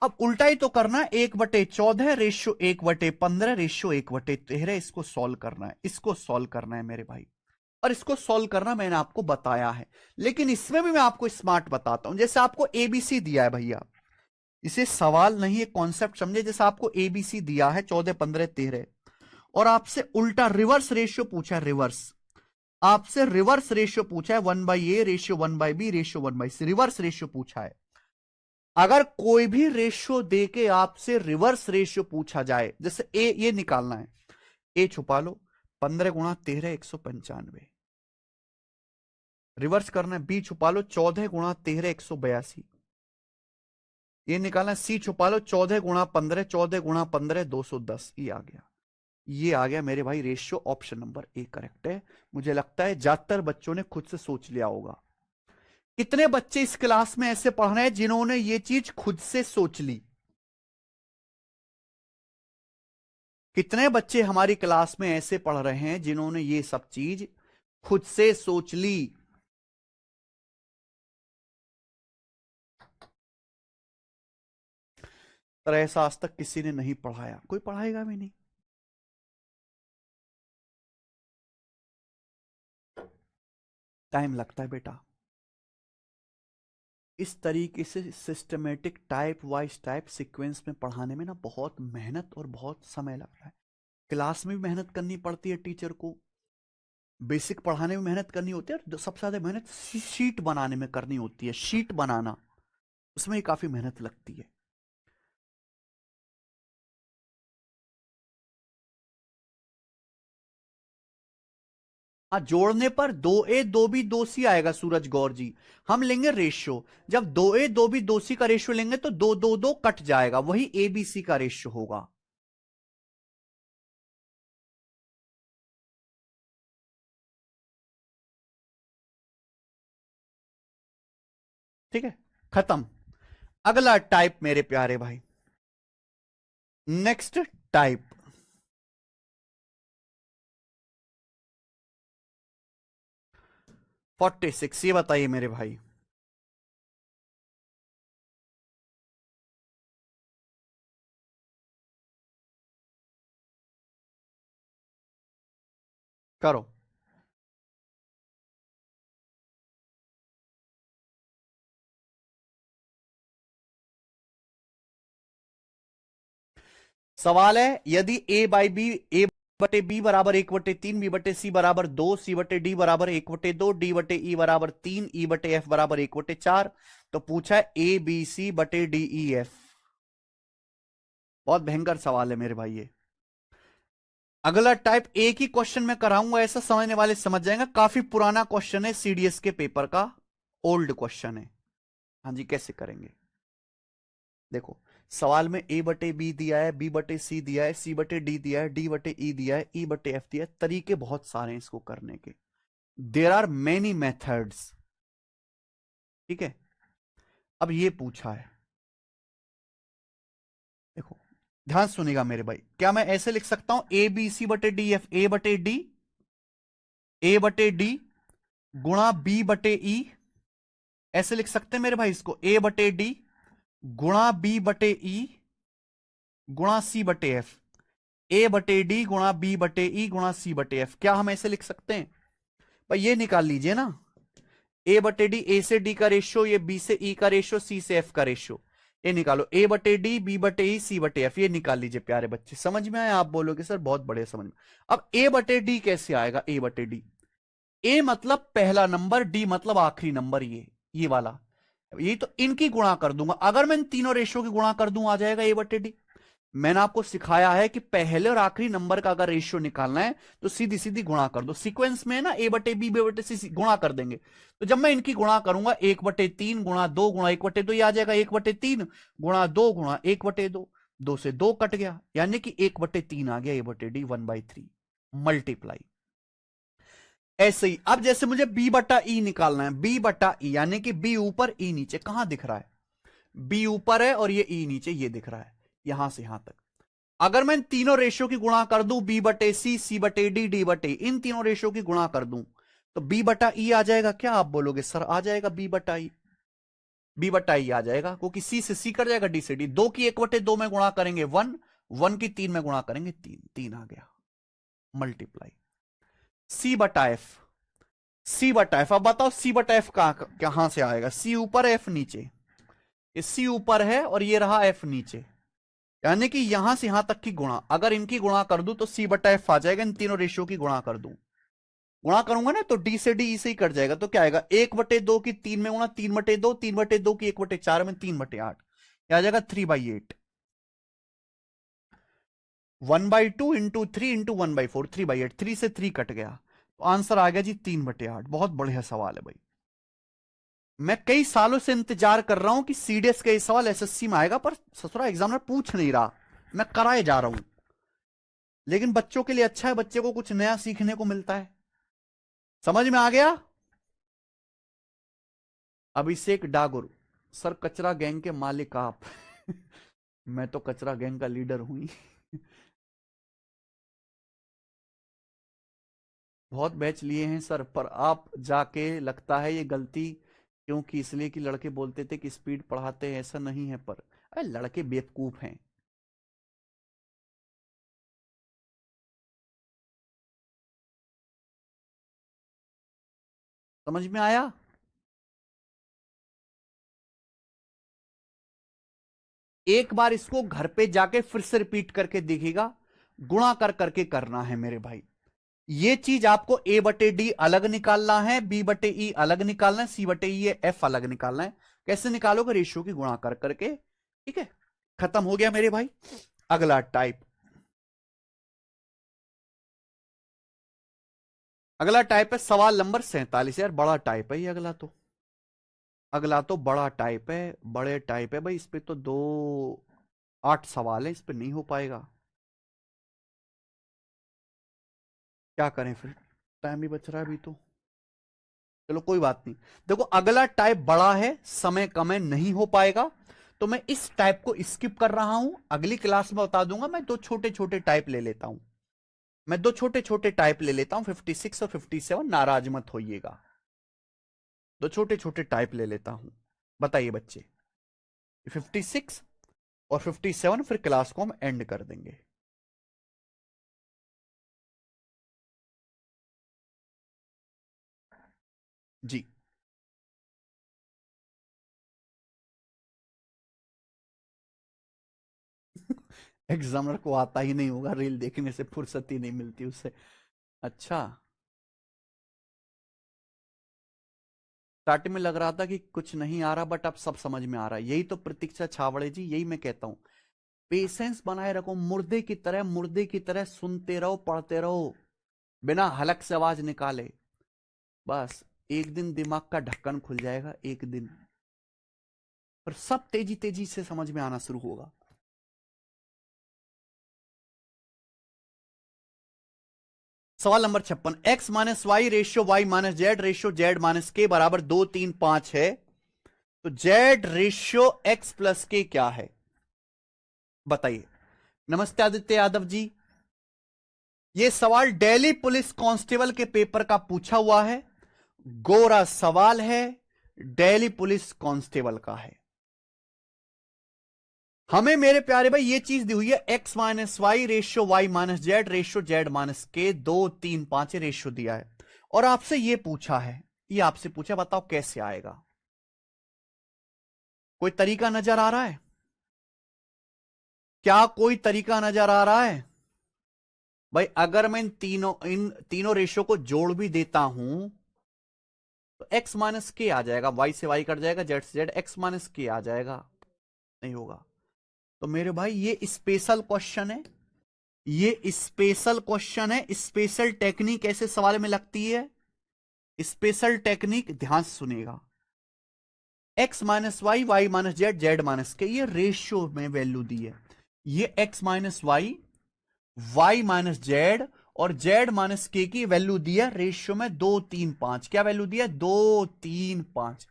अब उल्टा ही तो करना है, 1/14 रेशियो 1/15 रेशियो 1/13, इसको सॉल्व करना है, इसको सॉल्व करना है मेरे भाई। और इसको सॉल्व करना मैंने आपको बताया है, लेकिन इसमें भी मैं आपको स्मार्ट बताता हूं। जैसे आपको एबीसी दिया है भैया, इसे सवाल नहीं है, कॉन्सेप्ट समझे। जैसे आपको एबीसी दिया है 14 15 13, और आपसे उल्टा रिवर्स रेशियो पूछा है, रिवर्स आपसे रिवर्स रेशियो पूछा है, 1/a ratio 1/b ratio 1/c, reverse ratio पूछा है। अगर कोई भी रेशियो देके आपसे रिवर्स रेशियो पूछा जाए, जैसे ए ये निकालना है, ए छुपा लो, 15 गुणा 13 195, रिवर्स करना है, बी छुपा लो, 14 गुणा 13 182, ये निकालना है, सी छुपा लो, 14 गुणा 15 14 गुणा 15 210, ये आ गया। ये आ गया मेरे भाई ratio, option number A correct है। मुझे लगता है ज्यादातर बच्चों ने खुद से सोच लिया होगा। कितने बच्चे इस क्लास में ऐसे पढ़ रहे हैं जिन्होंने ये चीज खुद से सोच ली? कितने बच्चे हमारी क्लास में ऐसे पढ़ रहे हैं जिन्होंने ये सब चीज खुद से सोच ली? पर ऐसा आज तक किसी ने नहीं पढ़ाया, कोई पढ़ाएगा भी नहीं। टाइम लगता है बेटा। इस तरीके से systematic type wise type sequence में पढ़ाने में ना बहुत मेहनत और बहुत समय लगता है। क्लास में भी मेहनत करनी पड़ती है टीचर को, बेसिक पढ़ाने में मेहनत करनी होती है, और सबसे ज्यादा मेहनत शीट बनाने में करनी होती है। शीट बनाना, उसमें काफी मेहनत लगती है। हाँ, जोड़ने पर 2a 2b 2c आएगा सूरज गौर जी। हम लेंगे रेशियो। जब 2a 2b 2c का रेशियो लेंगे तो 2 2 2 कट जाएगा, वही abc का रेशियो होगा। ठीक है, खत्म। अगला टाइप मेरे प्यारे भाई, नेक्स्ट टाइप। 46, ये बताइए मेरे भाई। करो। सवाल है, यदि ए बटे बी बराबर 1/3, b/c बराबर 2, c/d बराबर 1/2, d/e बराबर 3, e/f बराबर 1/4, तो पूछा है abc/d/e/f। बहुत भयंकर सवाल है मेरे भाई ये। अगला टाइप, एक ही क्वेश्चन में कराऊंगा, ऐसा समझने वाले समझ जाएंगे। काफी पुराना क्वेश्चन है, सीडीएस के पेपर का ओल्ड क्वेश्चन है। हाँ जी, कैसे करेंगे देखो। सवाल में a/b दिया है, b/c दिया है, c/d दिया है, d/e दिया है, e/f दिया है। तरीके बहुत सारे हैं इसको करने के। There are many methods. ठीक है, अब ये पूछा है, देखो ध्यान सुनिएगा मेरे भाई। क्या मैं ऐसे लिख सकता हूं, abc/d/f, a/d गुणा b/e? ऐसे लिख सकते हैं मेरे भाई इसको, a/d गुणा b/e गुणा c/f, a/d गुणा b/e गुणा c/f। क्या हम ऐसे लिख सकते हैं भाई? ये निकाल लीजिए ना, a/d, a से d का रेशियो, ये b से e का रेशियो, c से f का रेशियो। ये निकालो, a/d b/e c/f, ये निकाल लीजिए प्यारे बच्चे। समझ में आया? आप बोलोगे सर बहुत बढ़िया समझ में। अब a/d कैसे आएगा? a/d, a मतलब पहला नंबर, d मतलब आखिरी नंबर, ये वाला। ये तो इनकी गुणा कर दूंगा। अगर मैं इन तीनों रेशियो की गुणा कर दूं, आ जाएगा a/d। मैंने आपको सिखाया है कि पहले और आखिरी नंबर का अगर रेशियो निकालना है तो सीधी सीधी गुणा कर दो। सीक्वेंस में है ना, a/b b/c गुणा कर देंगे। तो जब मैं इनकी गुणा करूंगा, 1/3 गुणा 2 गुणा 1/2, ये आ जाएगा 1/3 गुणा 2 गुणा 1/2। 2 से 2 कट गया, यानी कि 1/3 आ गया a/d 1/3 मल्टीप्लाई। ऐसे ही अब जैसे मुझे b/e निकालना है, b/e यानी कि b ऊपर e नीचे। कहां दिख रहा है? b ऊपर है और ये e नीचे, ये दिख रहा है यहां से यहां तक। अगर मैं इन तीनों रेशियो की गुणा कर दूं, b/c, c/d, d/e, इन तीनों रेशियो की गुणा कर दूं, तो b/e आ जाएगा। क्या आप बोलोगे सर आ जाएगा b/e? b/e आ जाएगा, क्योंकि c से c कट जाएगा, d से d। 2 की 1/2 में गुणा करेंगे 1, 1 की 3 में गुणा करेंगे 3, 3 आ गया मल्टीप्लाई। c/f, c/f। अब बताओ c/f कहां से आएगा? c ऊपर, f नीचे। ये c ऊपर है और ये रहा f नीचे, यानी कि यहां से यहां तक की गुणा। अगर इनकी गुणा कर दूं तो c/f आ जाएगा। इन तीनों रेशियो की गुणा कर दूं, गुणा करूंगा ना, तो d से d e से ही कट जाएगा। तो क्या आएगा? 1/2 की 3 में गुणा, 3/2, 3/2 की 1/4 में 3/8, आ जाएगा 3/8। 1/2 इंटू 3 इंटू 1/4, 3/8। 3 से 3 कट गया, तो आंसर आ गया जी 3/8। बहुत बढ़िया सवाल है भाई। मैं कई सालों से इंतजार कर रहा हूं कि सीडीएस का ये सवाल एसएससी में आएगा, पर ससुरा एग्जामिनर पूछ नहीं रहा, मैं कराए जा रहा हूं। लेकिन बच्चों के लिए अच्छा है, बच्चे को कुछ नया सीखने को मिलता है। समझ में आ गया? अभिषेक डागुर, सर कचरा गैंग के मालिक आप? मैं तो कचरा गैंग का लीडर हुई। बहुत बैच लिए हैं सर, पर आप जाके लगता है ये गलती क्योंकि इसलिए कि लड़के बोलते थे कि स्पीड पढ़ाते हैं, ऐसा नहीं है। पर अरे लड़के बेवकूफ हैं। समझ में आया? एक बार इसको घर पे जाके फिर से रिपीट करके देखिएगा, गुणा कर करके करना है मेरे भाई। ये चीज आपको ए बटे डी अलग निकालना है, बी बटे ई अलग निकालना है, सी बटे ई एफ अलग निकालना है। कैसे निकालोगे? रेशियो की गुणा कर करके। ठीक है, खत्म हो गया मेरे भाई। अगला टाइप, अगला टाइप है सवाल नंबर 47। यार बड़ा टाइप है ये अगला तो, अगला तो बड़ा टाइप है, बड़े टाइप है भाई। इस पे तो 8 सवाल है, इस पे नहीं हो पाएगा। क्या करें फिर, टाइम भी बच रहा है अभी तो। चलो कोई बात नहीं। देखो अगला टाइप बड़ा है, समय कम है, नहीं हो पाएगा, तो मैं इस टाइप को स्किप कर रहा हूं। अगली क्लास में बता दूंगा। मैं दो छोटे छोटे टाइप ले लेता हूं, मैं दो छोटे छोटे टाइप ले लेता हूं, 56 और 57। नाराज मत होइएगा, दो छोटे छोटे टाइप ले लेता हूं। बताइए बच्चे, 56 और 57, फिर क्लास को हम एंड कर देंगे। जी। एग्जामिनर को आता ही नहीं होगा, रील देखने से फुर्सत ही नहीं मिलती उससे। अच्छा, स्टार्टिंग में लग रहा था कि कुछ नहीं आ रहा, बट अब सब समझ में आ रहा है। यही तो प्रतीक्षा छावड़े जी, यही मैं कहता हूं। पेशेंस बनाए रखो, मुर्दे की तरह, मुर्दे की तरह सुनते रहो, पढ़ते रहो, बिना हलक से आवाज निकाले। बस एक दिन दिमाग का ढक्कन खुल जाएगा, एक दिन, पर सब तेजी तेजी से समझ में आना शुरू होगा। सवाल number 56, X minus Y ratio Y minus Z ratio Z minus K बराबर 2 3 5 है, तो जेड रेशियो एक्स प्लस के क्या है? बताइए। नमस्ते आदित्य यादव जी। यह सवाल दिल्ली पुलिस कांस्टेबल के पेपर का पूछा हुआ है, गोरा सवाल है, दिल्ली पुलिस कांस्टेबल का है। हमें मेरे प्यारे भाई ये चीज दी हुई है, X minus Y ratio Y minus Z ratio Z minus K, 2 3 5 ratio दिया है, और आपसे ये पूछा है, ये आपसे पूछा, बताओ कैसे आएगा? कोई तरीका नजर आ रहा है? क्या कोई तरीका नजर आ रहा है? भाई अगर मैं इन तीनों रेशियो को जोड़ भी देता हूं, तो एक्स माइनस के आ जाएगा, वाई से वाई कट जाएगा, जेड से जेड, एक्स माइनस के आ जाएगा। नहीं होगा। तो मेरे भाई ये स्पेशल क्वेश्चन है, ये स्पेशल क्वेश्चन है। स्पेशल टेक्निक ऐसे सवाल में लगती है, स्पेशल टेक्निक, ध्यान से सुनिएगा। X minus Y, Y minus Z, Z minus K, ये रेशियो में वैल्यू दी है। ये X minus Y, Y minus Z और जेड माइनस के की वैल्यू दी है रेशियो में 2 3 5। क्या वैल्यू दी है? 2 3 5।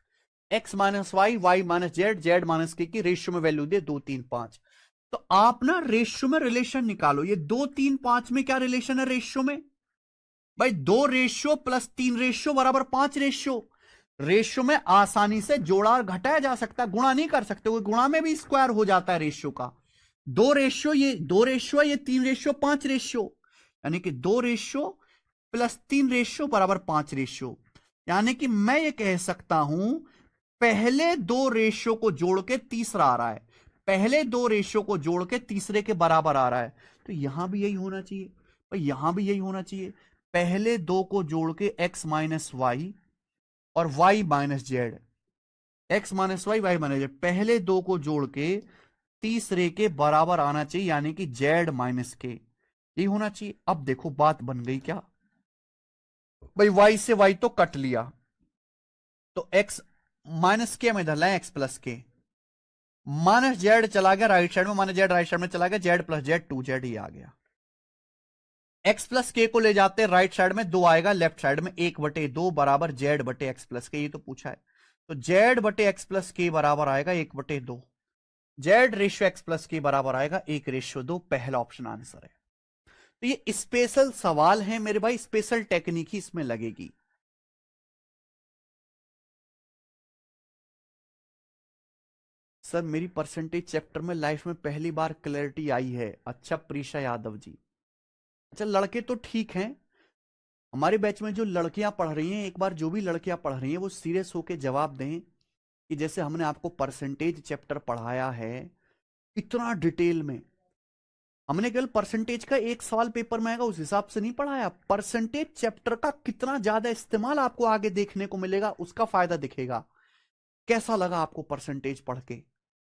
X minus Y, Y minus Z, Z minus K की रेशियो में वैल्यू दी है 2 3 5। तो आप ना रेशियो में रिलेशन निकालो। ये 2 3 5 में क्या रिलेशन है रेशियो में? भाई 2 रेशियो प्लस 3 रेशियो बराबर 5 रेशियो। रेशियो में आसानी से जोड़ा और घटाया जा सकता है, गुणा नहीं कर सकते, गुणा में भी स्क्वायर हो जाता है रेशियो का। 2 रेशियो, ये 2 रेशियो है, ये 3 रेशियो 5 रेशियो, यानी कि 2 रेशियो प्लस 3 रेशियो बराबर 5 रेशियो। यानी कि मैं ये कह सकता हूं, पहले 2 रेशियो को जोड़ के तीसरा आ रहा है, पहले 2 रेशियो को जोड़ के तीसरे के बराबर आ रहा है। तो यहां भी यही होना चाहिए भाई, यहां भी यही होना चाहिए। पहले 2 को जोड़ के एक्स माइनस वाई और Y minus Z, X minus Y, Y minus Z, पहले 2 को जोड़ के तीसरे के बराबर आना चाहिए, यानी कि जेड माइनस के, यही होना चाहिए। अब देखो बात बन गई क्या भाई, वाई से वाई तो कट लिया, तो एक्स माइनस के में धरना है, एक्स प्लस के, माइनस जेड चला गया राइट साइड में, माइनस जेड राइट साइड में चला गया, जेड प्लस जेड 2 जेड ही आ गया। एक्स प्लस के को ले जाते राइट साइड में, 2 आएगा लेफ्ट साइड में, 1/2 बराबर जेड बटे एक्स प्लस के, ये तो पूछा है। तो जेड बटे एक्स प्लस के बराबर आएगा 1/2, जेड रेशियो एक्स प्लस के बराबर आएगा 1/2, पहला ऑप्शन आंसर है। तो ये स्पेशल सवाल है मेरे भाई, स्पेशल टेक्निक ही इसमें लगेगी। सर मेरी परसेंटेज चैप्टर में लाइफ में पहली बार क्लैरिटी आई है। अच्छा प्रीशा यादव जी। अच्छा लड़के तो ठीक हैं, हमारे बैच में जो लड़कियां पढ़ रही हैं, एक बार जो भी लड़कियां पढ़ रही हैं वो सीरियस होकर जवाब दें कि जैसे हमने आपको परसेंटेज चैप्टर पढ़ाया है इतना डिटेल में, हमने केवल परसेंटेज का एक सवाल पेपर में आएगा उस हिसाब से नहीं पढ़ाया, परसेंटेज चैप्टर का कितना ज्यादा इस्तेमाल आपको आगे देखने को मिलेगा, उसका फायदा दिखेगा। कैसा लगा आपको परसेंटेज पढ़ के,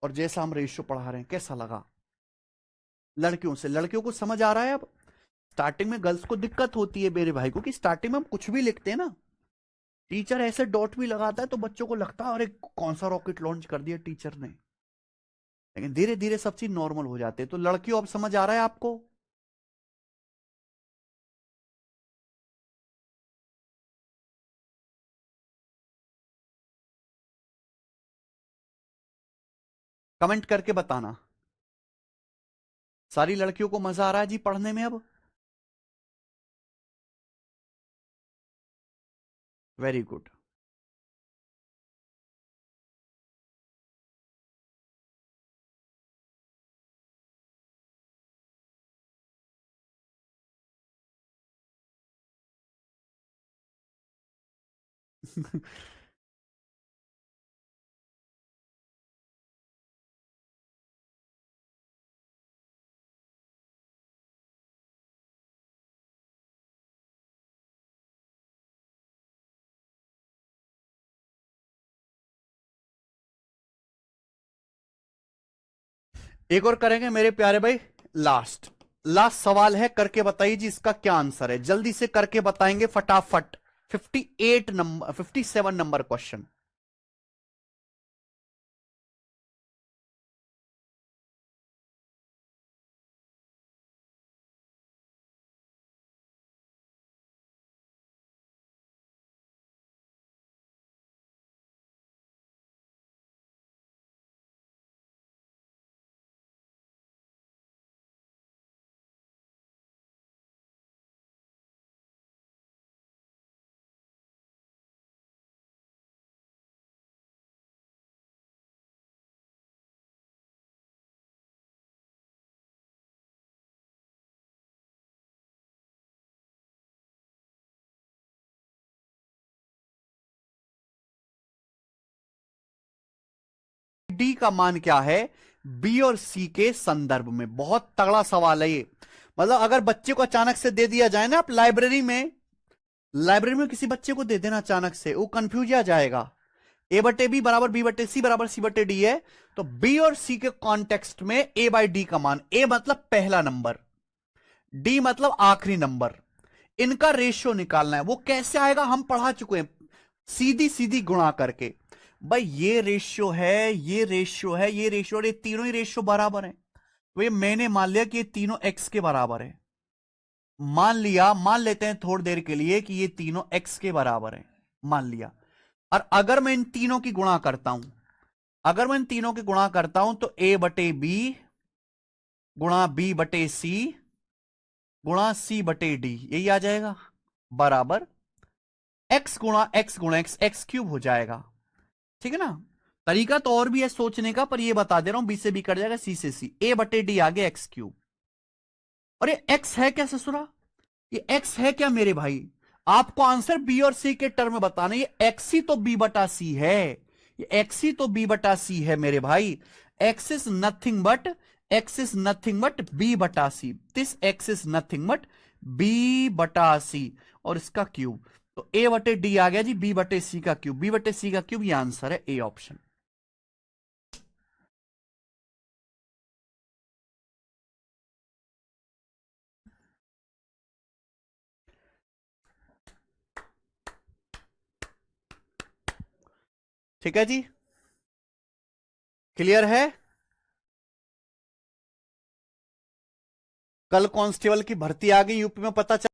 और जैसा हम रेशियो पढ़ा रहे हैं कैसा लगा लड़कियों से? लड़कियों को समझ आ रहा है अब? स्टार्टिंग में गर्ल्स को दिक्कत होती है मेरे भाई को कि स्टार्टिंग में हम कुछ भी लिखते हैं ना, टीचर ऐसे डॉट भी लगाता है तो बच्चों को लगता है अरे कौन सा रॉकेट लॉन्च कर दिया टीचर ने, लेकिन धीरे धीरे सब चीज नॉर्मल हो जाते हैं। तो लड़कियों अब समझ आ रहा है आपको? कमेंट करके बताना। सारी लड़कियों को मजा आ रहा है जी पढ़ने में अब? Very good. एक और करेंगे मेरे प्यारे भाई, लास्ट लास्ट सवाल है, करके बताइए जी इसका क्या आंसर है, जल्दी से करके बताएंगे फटाफट। 58 नंबर, 57 नंबर क्वेश्चन। डी का मान क्या है बी और सी के संदर्भ में? बहुत तगड़ा सवाल है ये। मतलब अगर बच्चे को अचानक से दे दिया जाए ना, आप लाइब्रेरी में किसी बच्चे को दे देना अचानक से, वो कंफ्यूज आ जाएगा। ए बटे बी बराबर बी बटे सी बराबर सी बटे डी है, तो बी और सी के कॉन्टेक्स्ट में ए बाई डी का मान, ए मतलब पहला नंबर, डी मतलब आखिरी नंबर, इनका रेशियो निकालना है। वो कैसे आएगा हम पढ़ा चुके हैं, सीधी सीधी गुणा करके। भाई ये रेशियो है, ये रेशियो है, ये रेशियो, और ये तीनों ही रेशियो बराबर है, तो ये मैंने मान लिया कि ये तीनों एक्स के बराबर है। मान लेते हैं थोड़ी देर के लिए कि ये तीनों एक्स के बराबर है, मान लिया। और अगर मैं इन तीनों की गुणा करता हूं, अगर मैं इन तीनों की गुणा करता हूं तो ए बटे बी गुणा बी बटे सी गुणा सी बटे डी, यही आ जाएगा, बराबर एक्स गुणा एक्स, एक्स क्यूब हो जाएगा। ठीक है ना? तरीका तो और भी है सोचने का, पर ये बता दे रहा हूं, बी से बी कट जाएगा, सी से सी, ए बटे डी आगे एक्स क्यूब। और ये एक्स है क्या ससुरा? ये एक्स है क्या मेरे भाई? आपको आंसर बी और सी के टर्म में बताना, ये एक्स ही तो बी बटा सी है, ये एक्स ही तो बी बटा सी है मेरे भाई। X is nothing but, X is nothing but B बटा C, this X is nothing but B बटा सी, और इसका क्यूब। तो ए बटे डी आ गया जी बी बटे सी का क्यूब, बी बटे सी का क्यूब, ये आंसर है ए ऑप्शन। ठीक है जी, क्लियर है? कल कांस्टेबल की भर्ती आ गई यूपी में, पता चल